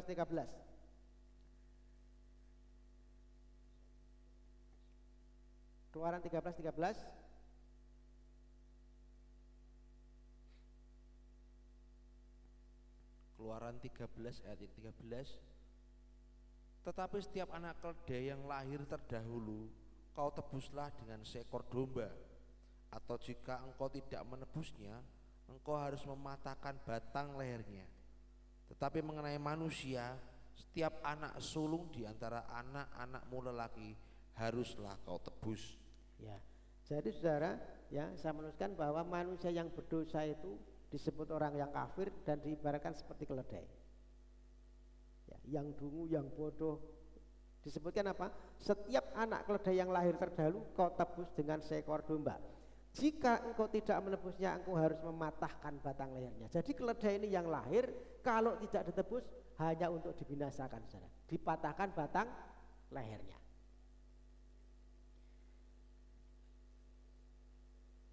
Keluaran 13. Keluaran 13 ayat 13. Tetapi setiap anak keledai yang lahir terdahulu kau tebuslah dengan seekor domba, atau jika engkau tidak menebusnya, engkau harus mematahkan batang lehernya. Tetapi mengenai manusia, setiap anak sulung di antara anak-anakmu lelaki haruslah kau tebus. Ya. Jadi saudara, ya, saya menuliskan bahwa manusia yang berdosa itu disebut orang yang kafir dan diibaratkan seperti keledai. Ya, yang dungu, yang bodoh. Disebutkan apa? Setiap anak keledai yang lahir terdahulu kau tebus dengan seekor domba. Jika engkau tidak menebusnya, engkau harus mematahkan batang lehernya. Jadi keledai ini yang lahir kalau tidak ditebus hanya untuk dibinasakan, saudara. Dipatahkan batang lehernya.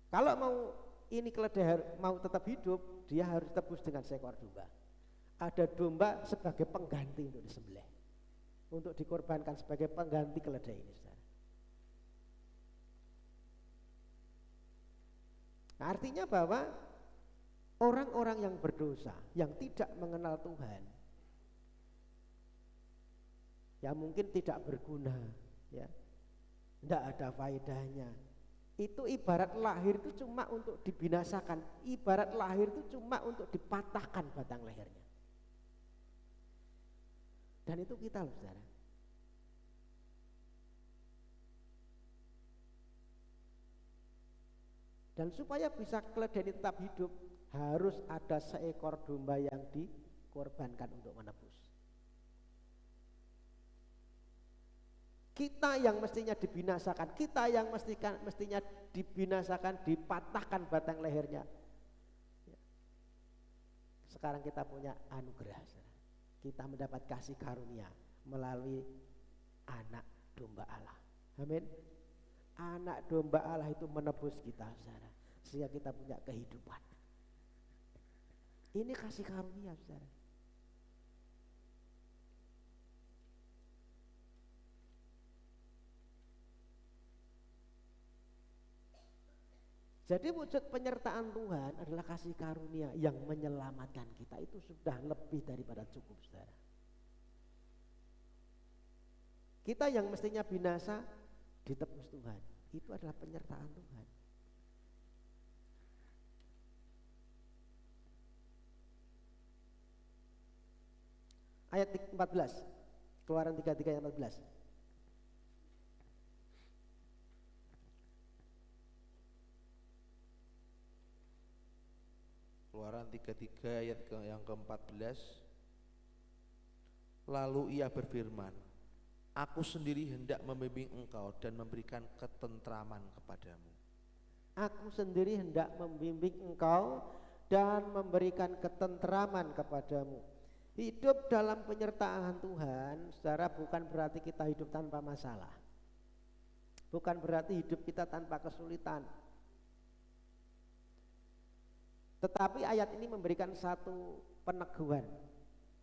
Kalau mau ini keledai mau tetap hidup, dia harus tebus dengan seekor domba. Ada domba sebagai pengganti untuk disembelih, untuk dikorbankan sebagai pengganti keledai ini, saudara. Nah, artinya bahwa orang-orang yang berdosa, yang tidak mengenal Tuhan, ya mungkin tidak berguna, ya, tidak ada faedahnya. Itu ibarat lahir itu cuma untuk dibinasakan, ibarat lahir itu cuma untuk dipatahkan batang lehernya. Dan itu kita loh, saudara. Dan supaya bisa keledai ini tetap hidup, harus ada seekor domba yang dikorbankan untuk menebus. Kita yang mestinya dibinasakan, kita yang mestinya dibinasakan, dipatahkan batang lehernya. Sekarang kita punya anugerah, kita mendapat kasih karunia melalui anak domba Allah. Amin. Anak domba Allah itu menebus kita, saudara, sehingga kita punya kehidupan. Ini kasih karunia, saudara. Jadi wujud penyertaan Tuhan adalah kasih karunia yang menyelamatkan kita. Itu sudah lebih daripada cukup, saudara. Kita yang mestinya binasa ditebus Tuhan. Itu adalah penyertaan Tuhan. Ayat 14, Keluaran 33 ayat 14. Keluaran 33 ayat yang ke-14. Lalu ia berfirman, aku sendiri hendak membimbing engkau dan memberikan ketentraman kepadamu. Aku sendiri hendak membimbing engkau dan memberikan ketentraman kepadamu. Hidup dalam penyertaan Tuhan, saudara, bukan berarti kita hidup tanpa masalah. Bukan berarti hidup kita tanpa kesulitan. Tetapi ayat ini memberikan satu peneguhan.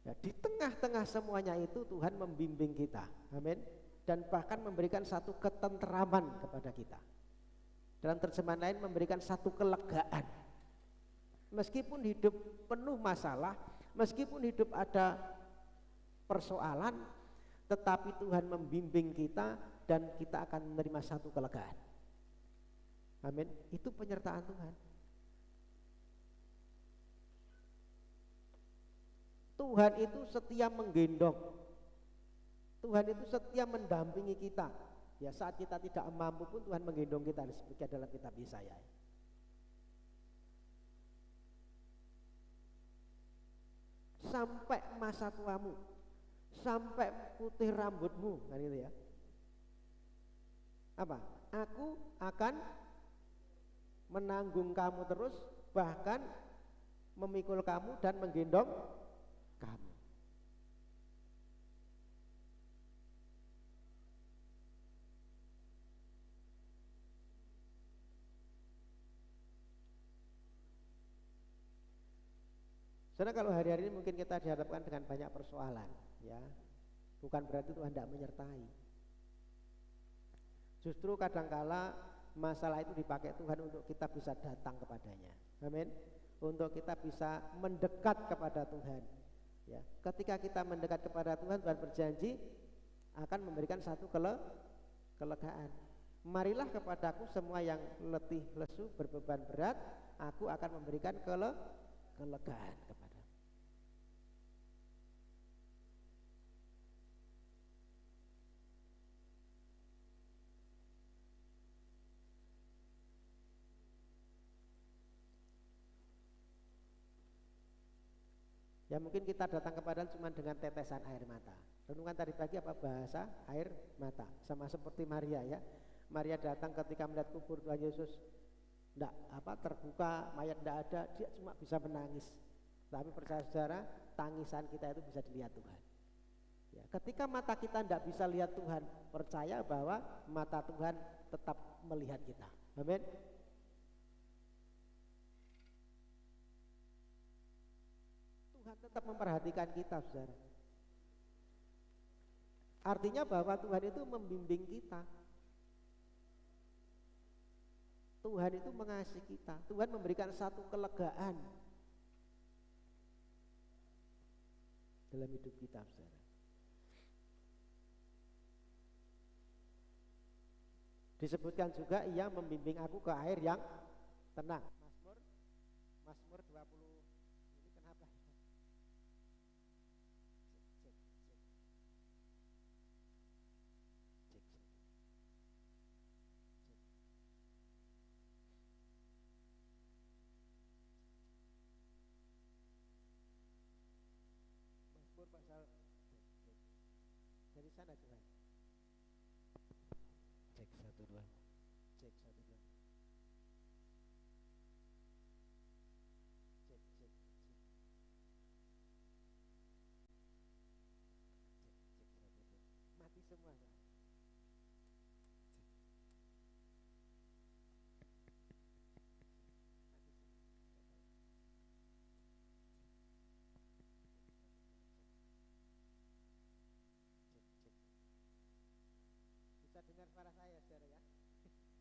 Ya, di tengah-tengah semuanya itu Tuhan membimbing kita, amin, dan bahkan memberikan satu ketenteraman kepada kita. Dalam terjemahan lain memberikan satu kelegaan. Meskipun hidup penuh masalah, meskipun hidup ada persoalan, tetapi Tuhan membimbing kita dan kita akan menerima satu kelegaan. Amin. Itu penyertaan Tuhan. Tuhan itu setia menggendong. Tuhan itu setia mendampingi kita. Ya, saat kita tidak mampu pun Tuhan menggendong kita, disebutkan dalam kitab Yesaya. Sampai masa tuamu, sampai putih rambutmu, kan itu ya. Apa? Aku akan menanggung kamu terus, bahkan memikul kamu dan menggendong kamu. Karena kalau hari-hari ini mungkin kita dihadapkan dengan banyak persoalan, ya, bukan berarti Tuhan tidak menyertai. Justru kadangkala masalah itu dipakai Tuhan untuk kita bisa datang kepadanya, amin, untuk kita bisa mendekat kepada Tuhan. Ya, ketika kita mendekat kepada Tuhan, Tuhan berjanji akan memberikan satu kelegaan. Marilah kepadaku semua yang letih lesu berbeban berat, aku akan memberikan kelegaan kepada. Ya mungkin kita datang kepada cuma dengan tetesan air mata. Renungan tadi pagi apa bahasa air mata. Sama seperti Maria ya. Maria datang ketika melihat kubur Tuhan Yesus terbuka, mayat tidak ada, dia cuma bisa menangis. Tapi percaya saudara, tangisan kita itu bisa dilihat Tuhan. Ya, ketika mata kita tidak bisa lihat Tuhan, percaya bahwa mata Tuhan tetap melihat kita. Amin. Tuhan tetap memperhatikan kita, saudara. Artinya bahwa Tuhan itu membimbing kita. Tuhan itu mengasihi kita. Tuhan memberikan satu kelegaan dalam hidup kita, saudara. Disebutkan juga ia membimbing aku ke air yang tenang. Mazmur 20. Ini kenapa? Mazmur pasal dari sana Tuhan. Cek 1 2. Cek 1 2. Cek. Mati semua. Bisa dengar suara saya saudara ya.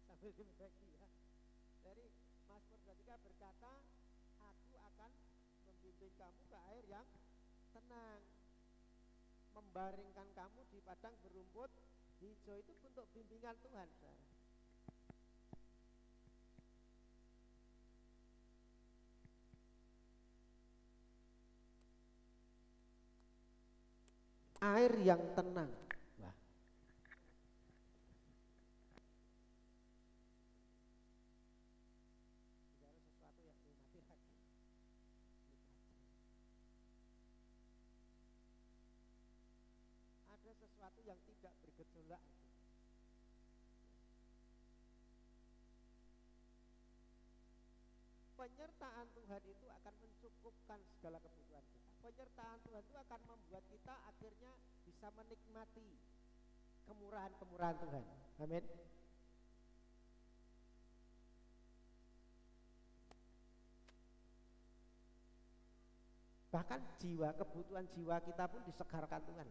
Sambil dibagi ya. Dari Mazmur 23 berkata, aku akan membimbing kamu ke air yang tenang, membaringkan kamu di padang berumput hijau. Itu bentuk bimbingan Tuhan, saudara. Air yang tenang. Wah. Bicara sesuatu yang nikmati hati. Ada sesuatu yang tidak bergejolak. Penyertaan Tuhan itu akan mencukupkan segala kebutuhan kita. Penyertaan Tuhan itu akan membuat kita akhirnya bisa menikmati kemurahan-kemurahan Tuhan. Amin. Bahkan jiwa, kebutuhan jiwa kita pun disegarkan Tuhan.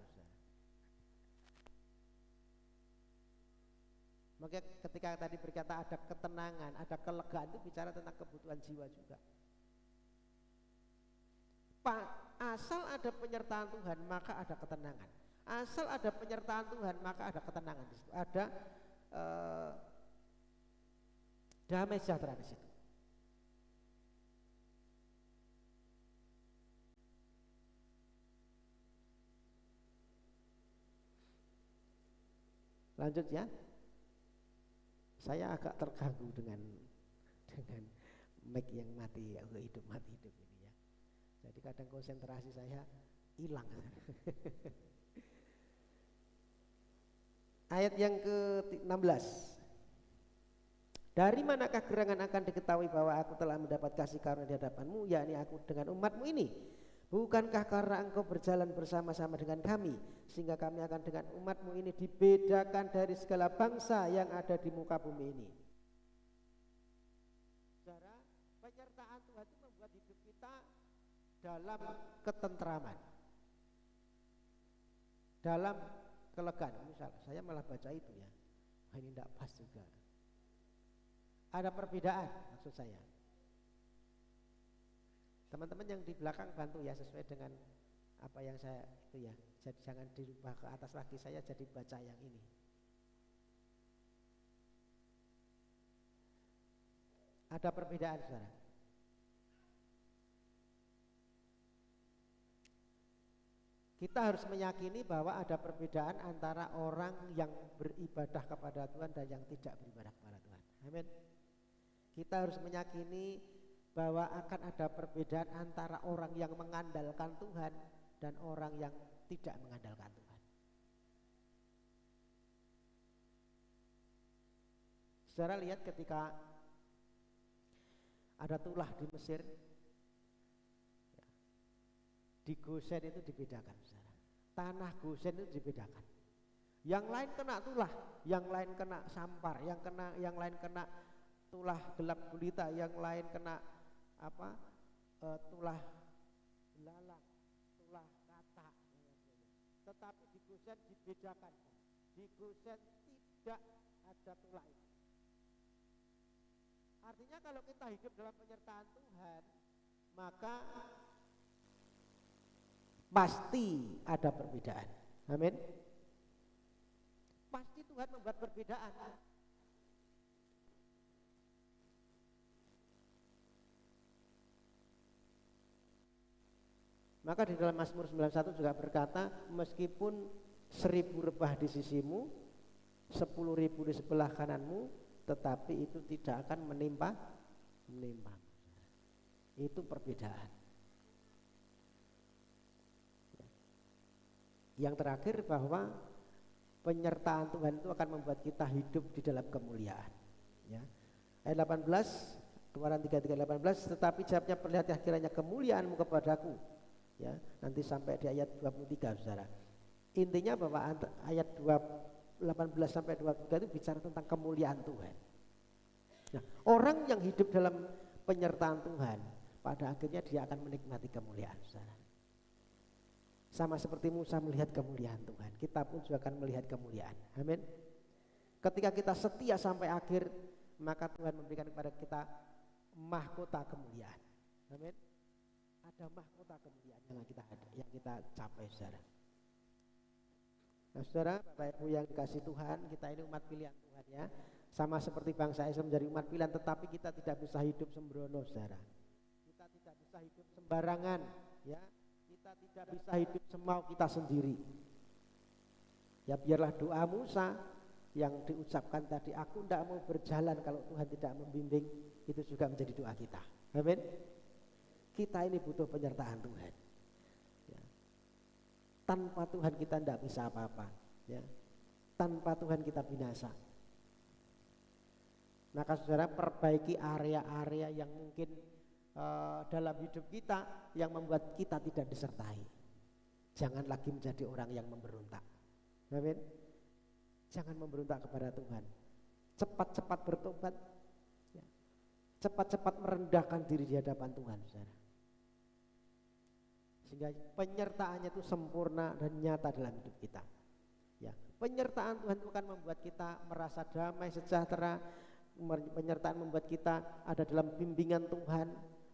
Maka ketika tadi berkata ada ketenangan, ada kelegaan, itu bicara tentang kebutuhan jiwa juga. Asal ada penyertaan Tuhan maka ada ketenangan. Asal ada penyertaan Tuhan maka ada ketenangan di situ. Ada damai sejahtera di situ. Lanjut ya. Saya agak terganggu dengan mic yang mati, hidup mati hidup ini ya. Jadi kadang konsentrasi saya hilang. Ayat yang ke-16. Dari manakah gerangan akan diketahui bahwa aku telah mendapat kasih karunia di hadapanmu, yakni aku dengan umatmu ini? Bukankah karena engkau berjalan bersama-sama dengan kami, sehingga kami akan dengan umatmu ini dibedakan dari segala bangsa yang ada di muka bumi ini? Saudara, penyertaan Tuhan itu membuat hidup kita dalam ketentraman, dalam kelegaan. Misal, saya malah baca itu ya, ini tidak pas juga. Ada perbedaan maksud saya. Teman-teman yang di belakang bantu ya sesuai dengan apa yang saya itu ya, jadi jangan dirubah ke atas lagi, saya jadi baca yang ini. Ada perbedaan, saudara. Kita harus meyakini bahwa ada perbedaan antara orang yang beribadah kepada Tuhan dan yang tidak beribadah kepada Tuhan. Amin. Kita harus meyakini bahwa akan ada perbedaan antara orang yang mengandalkan Tuhan dan orang yang tidak mengandalkan Tuhan. Saudara lihat ketika ada tulah di Mesir, di Gosen itu dibedakan, saudara. Tanah Gosen itu dibedakan. Yang lain kena tulah, yang lain kena sampar, yang lain kena tulah gelap gulita, yang lain kena tulah belalang, tulah katak. Tetapi di Gosen dibedakan. Di Gosen tidak ada tulah itu. Artinya kalau kita hidup dalam penyertaan Tuhan, maka pasti ada perbedaan. Amin. Pasti Tuhan membuat perbedaan. Maka di dalam Mazmur 91 juga berkata, meskipun 1000 rebah di sisimu, 10.000 di sebelah kananmu, tetapi itu tidak akan menimpa. Itu perbedaan. Yang terakhir bahwa penyertaan Tuhan itu akan membuat kita hidup di dalam kemuliaan. Ya. Ayat 18, Keluaran 33:18, tetapi jawabnya perlihatlah kiranya kemuliaanmu kepadaku. Ya, nanti sampai di ayat 23, saudara. Intinya bahwa ayat 18 sampai 23 itu bicara tentang kemuliaan Tuhan. Nah, orang yang hidup dalam penyertaan Tuhan, pada akhirnya dia akan menikmati kemuliaan, saudara. Sama seperti Musa melihat kemuliaan Tuhan, kita pun juga akan melihat kemuliaan. Amin. Ketika kita setia sampai akhir, maka Tuhan memberikan kepada kita mahkota kemuliaan. Amin. Ada mahkota kemuliaan yang kita capai, saudara. Nah, saudara, Bapak Ibu yang dikasih Tuhan, kita ini umat pilihan Tuhan, ya. Sama seperti bangsa Israel menjadi umat pilihan, tetapi kita tidak bisa hidup sembrono, saudara. Kita tidak bisa hidup sembarangan, ya. Kita tidak bisa hidup semau kita sendiri. Ya, biarlah doa Musa yang diucapkan tadi, aku tidak mau berjalan kalau Tuhan tidak membimbing, itu juga menjadi doa kita. Amin. Kita ini butuh penyertaan Tuhan. Ya. Tanpa Tuhan kita tidak bisa apa-apa. Ya. Tanpa Tuhan kita binasa. Maka saudara, perbaiki area-area yang mungkin dalam hidup kita yang membuat kita tidak disertai. Jangan lagi menjadi orang yang memberontak. Amin. Jangan memberontak kepada Tuhan. Cepat-cepat bertobat. Ya. Cepat-cepat merendahkan diri di hadapan Tuhan, saudara. Sehingga penyertaannya itu sempurna dan nyata dalam hidup kita. Ya, penyertaan Tuhan itu akan membuat kita merasa damai, sejahtera. Penyertaan membuat kita ada dalam bimbingan Tuhan.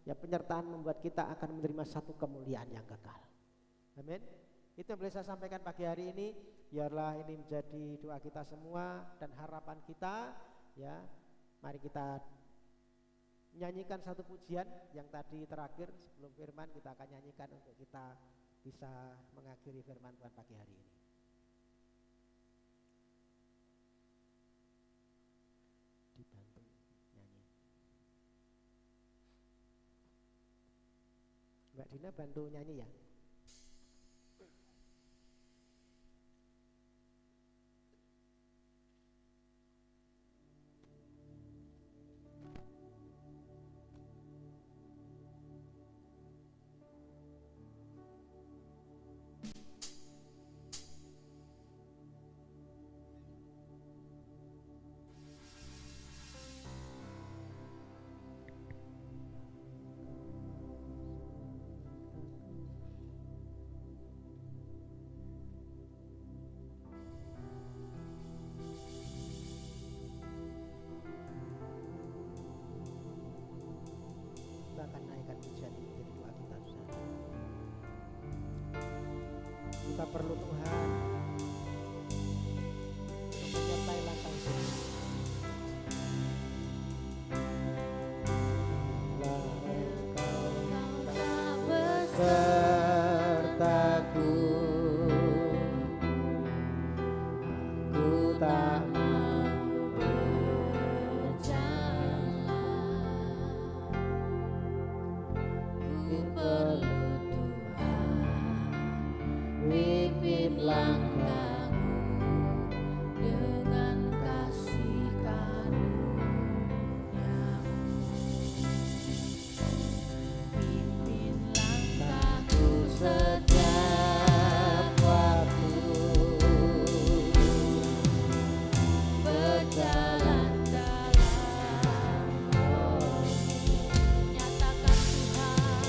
Ya, penyertaan membuat kita akan menerima satu kemuliaan yang kekal. Amin. Itu yang boleh saya sampaikan pagi hari ini. Biarlah ini menjadi doa kita semua dan harapan kita. Ya, mari kita nyanyikan satu pujian yang tadi terakhir sebelum firman kita akan nyanyikan untuk kita bisa mengakhiri firman Tuhan pagi hari ini. Dibantu nyanyi. Mbak Dina bantu nyanyi ya. Roh Tuhan untuk menyertai langkah hidup. Sertaku, aku tak mau berjalan, ku perlu Tuhan, pimpin langkahku dengan kasih karunia-Mu. Pimpin langkahku setiap waktu, berjalan dalam Roh-Mu. Nyatakan Tuhan,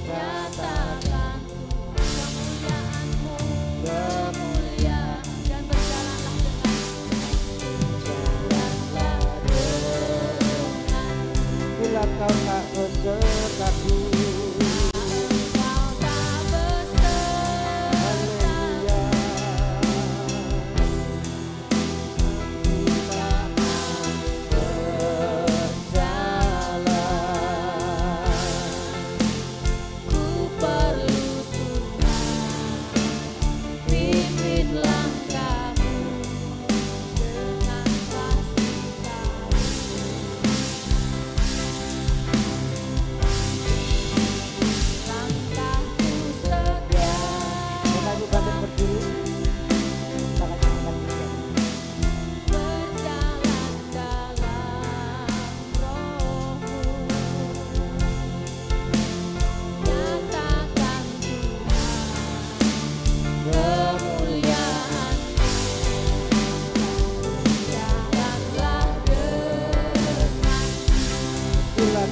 nyatakan kemuliaan-Mu, kemuliaan, dan berjalanlah dengan bila Kau tak besertaku.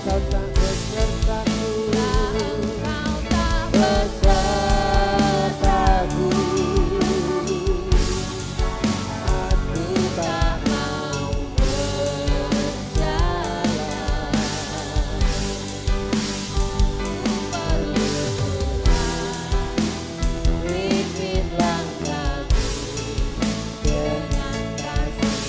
Kau tak besertaku, Kau tak besertaku, aku tak mau berjalan, perlu Tuhan, pimpin langkahku dengan kasih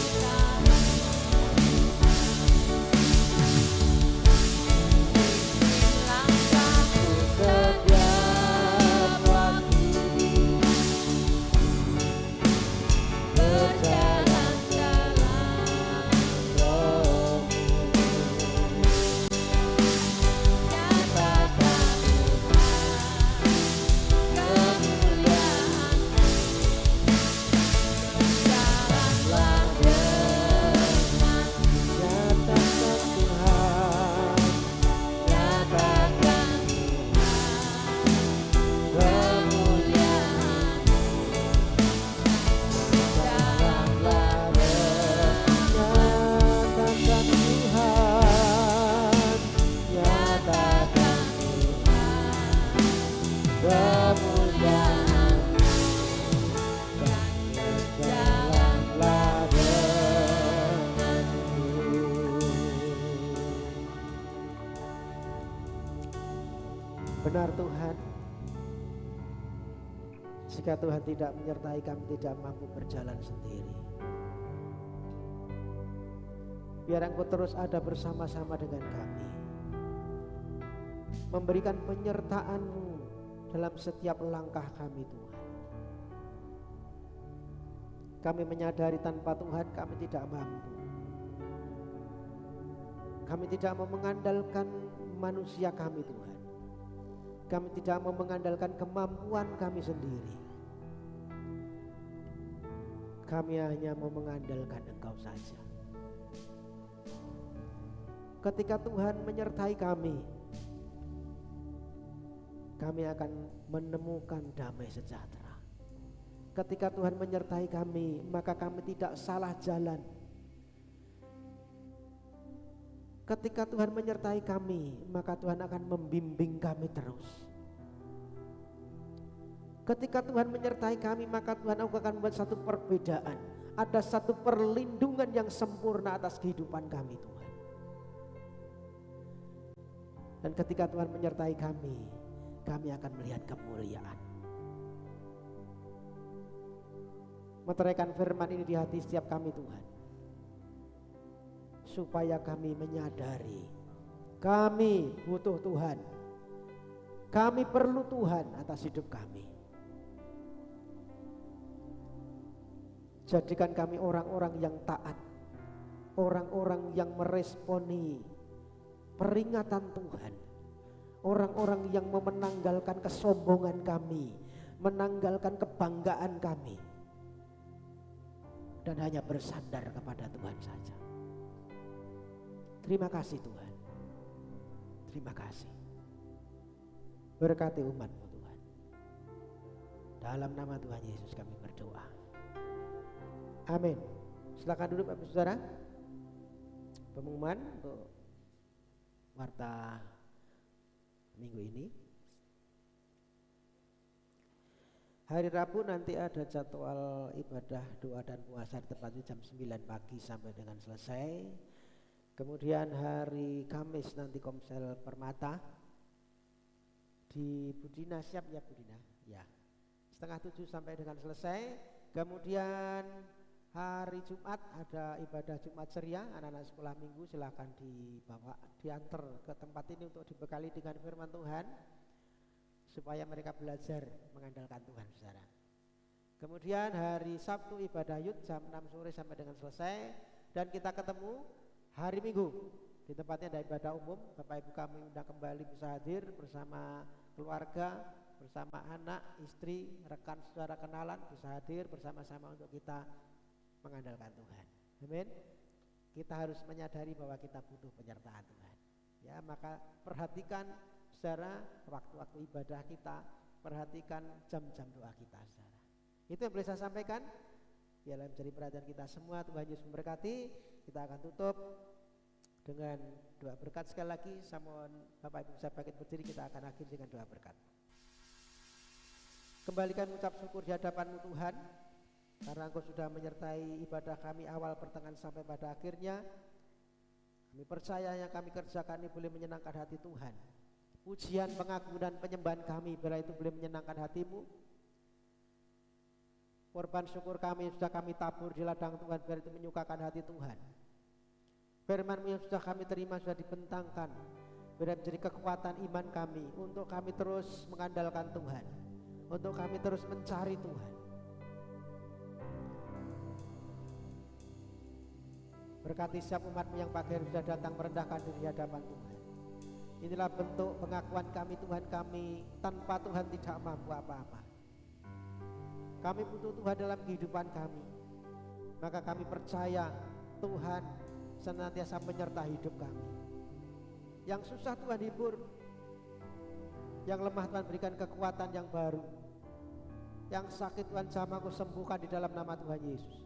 Benar Tuhan, jika Tuhan tidak menyertai kami tidak mampu berjalan sendiri. Biar Engkau terus ada bersama-sama dengan kami, memberikan penyertaan-Mu dalam setiap langkah kami Tuhan. Kami menyadari tanpa Tuhan kami tidak mampu. Kami tidak mau mengandalkan manusia kami Tuhan. Kami tidak mau mengandalkan kemampuan kami sendiri. Kami hanya mau mengandalkan Engkau saja. Ketika Tuhan menyertai kami akan menemukan damai sejahtera. Ketika Tuhan menyertai kami, maka kami tidak salah jalan. Ketika Tuhan menyertai kami, maka Tuhan akan membimbing kami terus. Ketika Tuhan menyertai kami, maka Tuhan akan membuat satu perbedaan. Ada satu perlindungan yang sempurna atas kehidupan kami Tuhan. Dan ketika Tuhan menyertai kami akan melihat kemuliaan. Meteraikan firman ini di hati setiap kami Tuhan, supaya kami menyadari kami butuh Tuhan, kami perlu Tuhan atas hidup kami. Jadikan kami orang-orang yang taat, orang-orang yang meresponi peringatan Tuhan, orang-orang yang menanggalkan kesombongan kami, menanggalkan kebanggaan kami, dan hanya bersandar kepada Tuhan saja. Terima kasih Tuhan, terima kasih. Berkati umat-Mu Tuhan. Dalam nama Tuhan Yesus kami berdoa. Amin. Silakan duduk Bapak Saudara. Pengumuman untuk warta minggu ini. Hari Rabu nanti ada jadwal ibadah doa dan puasa tepatnya jam 9 pagi sampai dengan selesai. Kemudian hari Kamis nanti Komsel Permata di Budina, siap ya Budina? Ya. 6:30 sampai dengan selesai. Kemudian hari Jumat ada ibadah Jumat ceria, anak-anak sekolah minggu silakan dibawa, diantar ke tempat ini untuk dibekali dengan firman Tuhan, supaya mereka belajar mengandalkan Tuhan, saudara. Kemudian hari Sabtu ibadah Yud jam 6 sore sampai dengan selesai. Dan kita ketemu hari Minggu di tempatnya ada ibadah umum. Bapak Ibu kami undang kembali bisa hadir bersama keluarga, bersama anak, istri, rekan saudara kenalan bisa hadir bersama-sama untuk kita mengandalkan Tuhan. Amin. Kita harus menyadari bahwa kita butuh penyertaan Tuhan. Ya, maka perhatikan saudara waktu-waktu ibadah kita, perhatikan jam-jam doa kita, saudara. Itu yang boleh saya sampaikan. Biarlah menjadi perhatian kita semua. Tuhan Yesus memberkati. Kita akan tutup dengan doa berkat sekali lagi. Saya mohon Bapak Ibu bisa bangkit berdiri, kita akan akhiri dengan doa berkat. Kembalikan ucap syukur di hadapan-Mu Tuhan, karena Engkau sudah menyertai ibadah kami awal, pertengahan sampai pada akhirnya. Kami percaya yang kami kerjakan ini boleh menyenangkan hati Tuhan. Pujian, pengagungan, penyembahan kami bila itu boleh menyenangkan hati-Mu. Korban syukur kami sudah kami tabur di ladang Tuhan, biar itu menyukakan hati Tuhan. Firman-Mu yang sudah kami terima sudah dibentangkan, biar menjadi kekuatan iman kami untuk kami terus mengandalkan Tuhan, untuk kami terus mencari Tuhan. Berkati setiap umat-Mu yang pagi hari sudah datang merendahkan diri di hadapan Tuhan. Inilah bentuk pengakuan kami, Tuhan kami tanpa Tuhan tidak mampu apa-apa. Kami butuh Tuhan dalam kehidupan kami. Maka kami percaya Tuhan senantiasa menyertai hidup kami. Yang susah Tuhan hibur, yang lemah Tuhan berikan kekuatan yang baru, yang sakit Tuhan jamah-Ku sembuhkan di dalam nama Tuhan Yesus.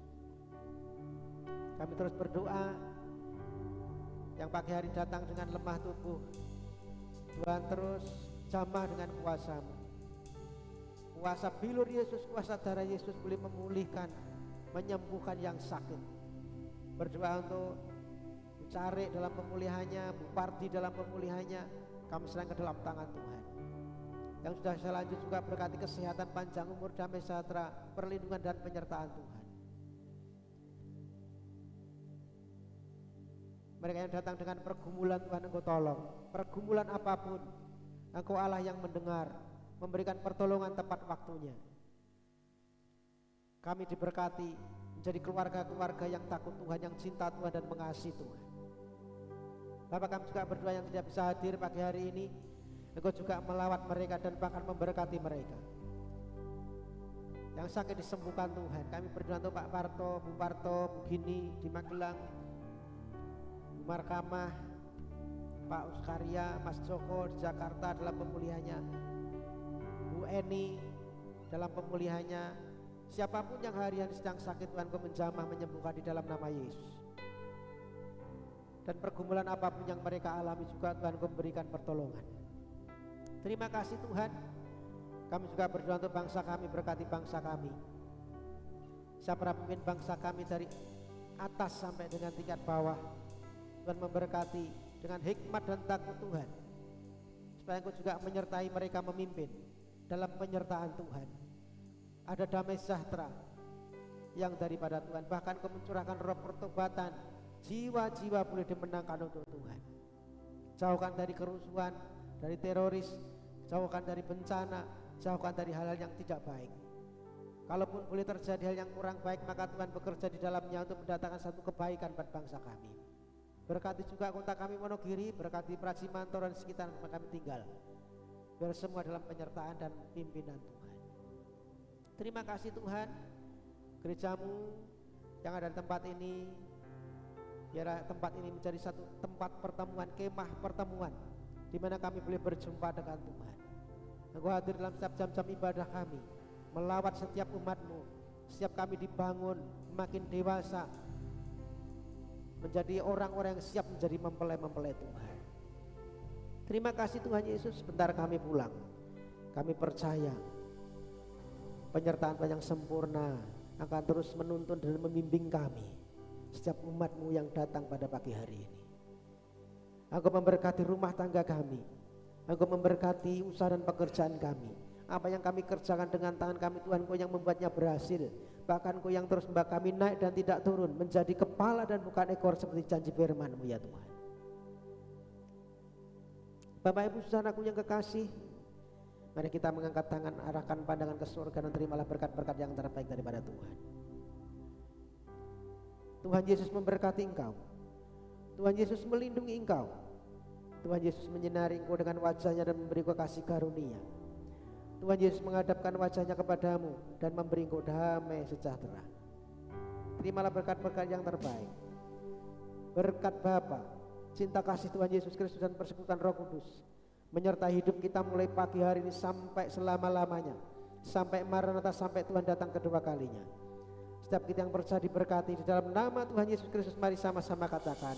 Kami terus berdoa, yang pagi hari datang dengan lemah tubuh, Tuhan terus jamah dengan kuasa-Mu. Kuasa bilur Yesus, kuasa darah Yesus boleh memulihkan, menyembuhkan yang sakit. Berdoa untuk Bu Cari dalam pemulihannya, Bu Parti dalam pemulihannya, kami serahkan ke dalam tangan Tuhan. Yang sudah selanjut juga berkati kesehatan, panjang umur, damai sejahtera, perlindungan dan penyertaan Tuhan. Mereka yang datang dengan pergumulan, Tuhan Engkau tolong. Pergumulan apapun, Engkau Allah yang mendengar, memberikan pertolongan tepat waktunya. Kami diberkati menjadi keluarga-keluarga yang takut Tuhan, yang cinta Tuhan dan mengasihi Tuhan. Bapak, kami juga berdoa yang tidak bisa hadir pagi hari ini, Engkau juga melawat mereka dan bahkan memberkati mereka. Yang sakit disembuhkan Tuhan. Kami berdoa untuk Pak Parto, Bu Parto, Bu Gini di Magelang, Bu Markamah, Pak Uskaria, Mas Joko di Jakarta dalam pemulihannya, Bu Eni dalam pemulihannya. Siapapun yang harian sedang sakit, Tuhan Kau menjamah menyembuhkan di dalam nama Yesus. Dan pergumulan apapun yang mereka alami juga Tuhan Kau memberikan pertolongan. Terima kasih Tuhan. Kami juga berdoa untuk bangsa kami, berkati bangsa kami. Siapa pemimpin bangsa kami dari atas sampai dengan tingkat bawah, Tuhan memberkati dengan hikmat dan takut Tuhan, supaya Engkau juga menyertai mereka memimpin dalam penyertaan Tuhan. Ada damai sejahtera yang daripada Tuhan. Bahkan Kau mencurahkan roh pertobatan, jiwa-jiwa boleh dimenangkan untuk Tuhan. Jauhkan dari kerusuhan, dari teroris, jauhkan dari bencana, jauhkan dari hal-hal yang tidak baik. Kalaupun boleh terjadi hal yang kurang baik, maka Tuhan bekerja di dalamnya untuk mendatangkan satu kebaikan buat bangsa kami. Berkati juga kota kami Wonogiri, berkati Praji Mantoro dan sekitar tempat kami tinggal. Biar semua dalam penyertaan dan pimpinan Tuhan. Terima kasih Tuhan, gerejamu yang ada di tempat ini, biar tempat ini menjadi satu tempat pertemuan, kemah pertemuan, di mana kami boleh berjumpa dengan Tuhan. Engkau hadir dalam setiap jam-jam ibadah kami, melawat setiap umat-Mu, setiap kami dibangun makin dewasa, menjadi orang-orang yang siap menjadi mempelai-mempelai Tuhan. Terima kasih Tuhan Yesus, sebentar kami pulang. Kami percaya penyertaan yang sempurna akan terus menuntun dan membimbing kami, setiap umat-Mu yang datang pada pagi hari ini. Engkau memberkati rumah tangga kami, Engkau memberkati usaha dan pekerjaan kami. Apa yang kami kerjakan dengan tangan kami, Tuhan, Kau yang membuatnya berhasil. Bahkan Kau yang terus membawa kami naik dan tidak turun, menjadi kepala dan bukan ekor seperti janji firman-Mu ya Tuhan. Bapak Ibu saudaraku yang kekasih, mari kita mengangkat tangan, arahkan pandangan ke surga dan terimalah berkat-berkat yang terbaik daripada Tuhan. Tuhan Yesus memberkati engkau, Tuhan Yesus melindungi engkau, Tuhan Yesus menyinari engkau dengan wajahnya dan memberi engkau kasih karunia. Tuhan Yesus menghadapkan wajahnya kepadamu dan memberi engkau damai sejahtera. Terimalah berkat-berkat yang terbaik, berkat Bapa, cinta kasih Tuhan Yesus Kristus dan persekutuan Roh Kudus menyertai hidup kita mulai pagi hari ini sampai selama-lamanya, sampai Maranatha, sampai Tuhan datang kedua kalinya. Setiap kita yang percaya diberkati di dalam nama Tuhan Yesus Kristus. Mari sama-sama katakan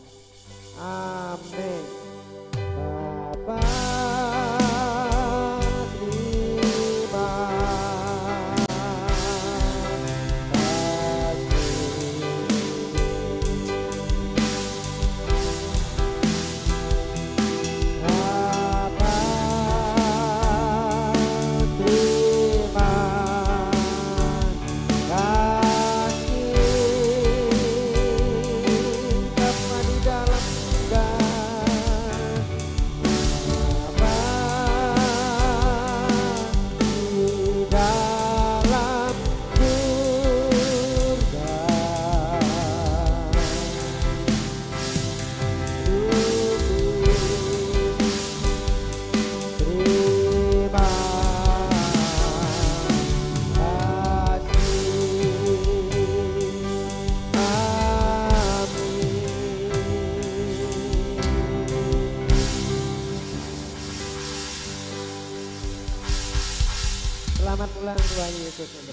amin. Bapa, selamat pulang Tuhan Yesus.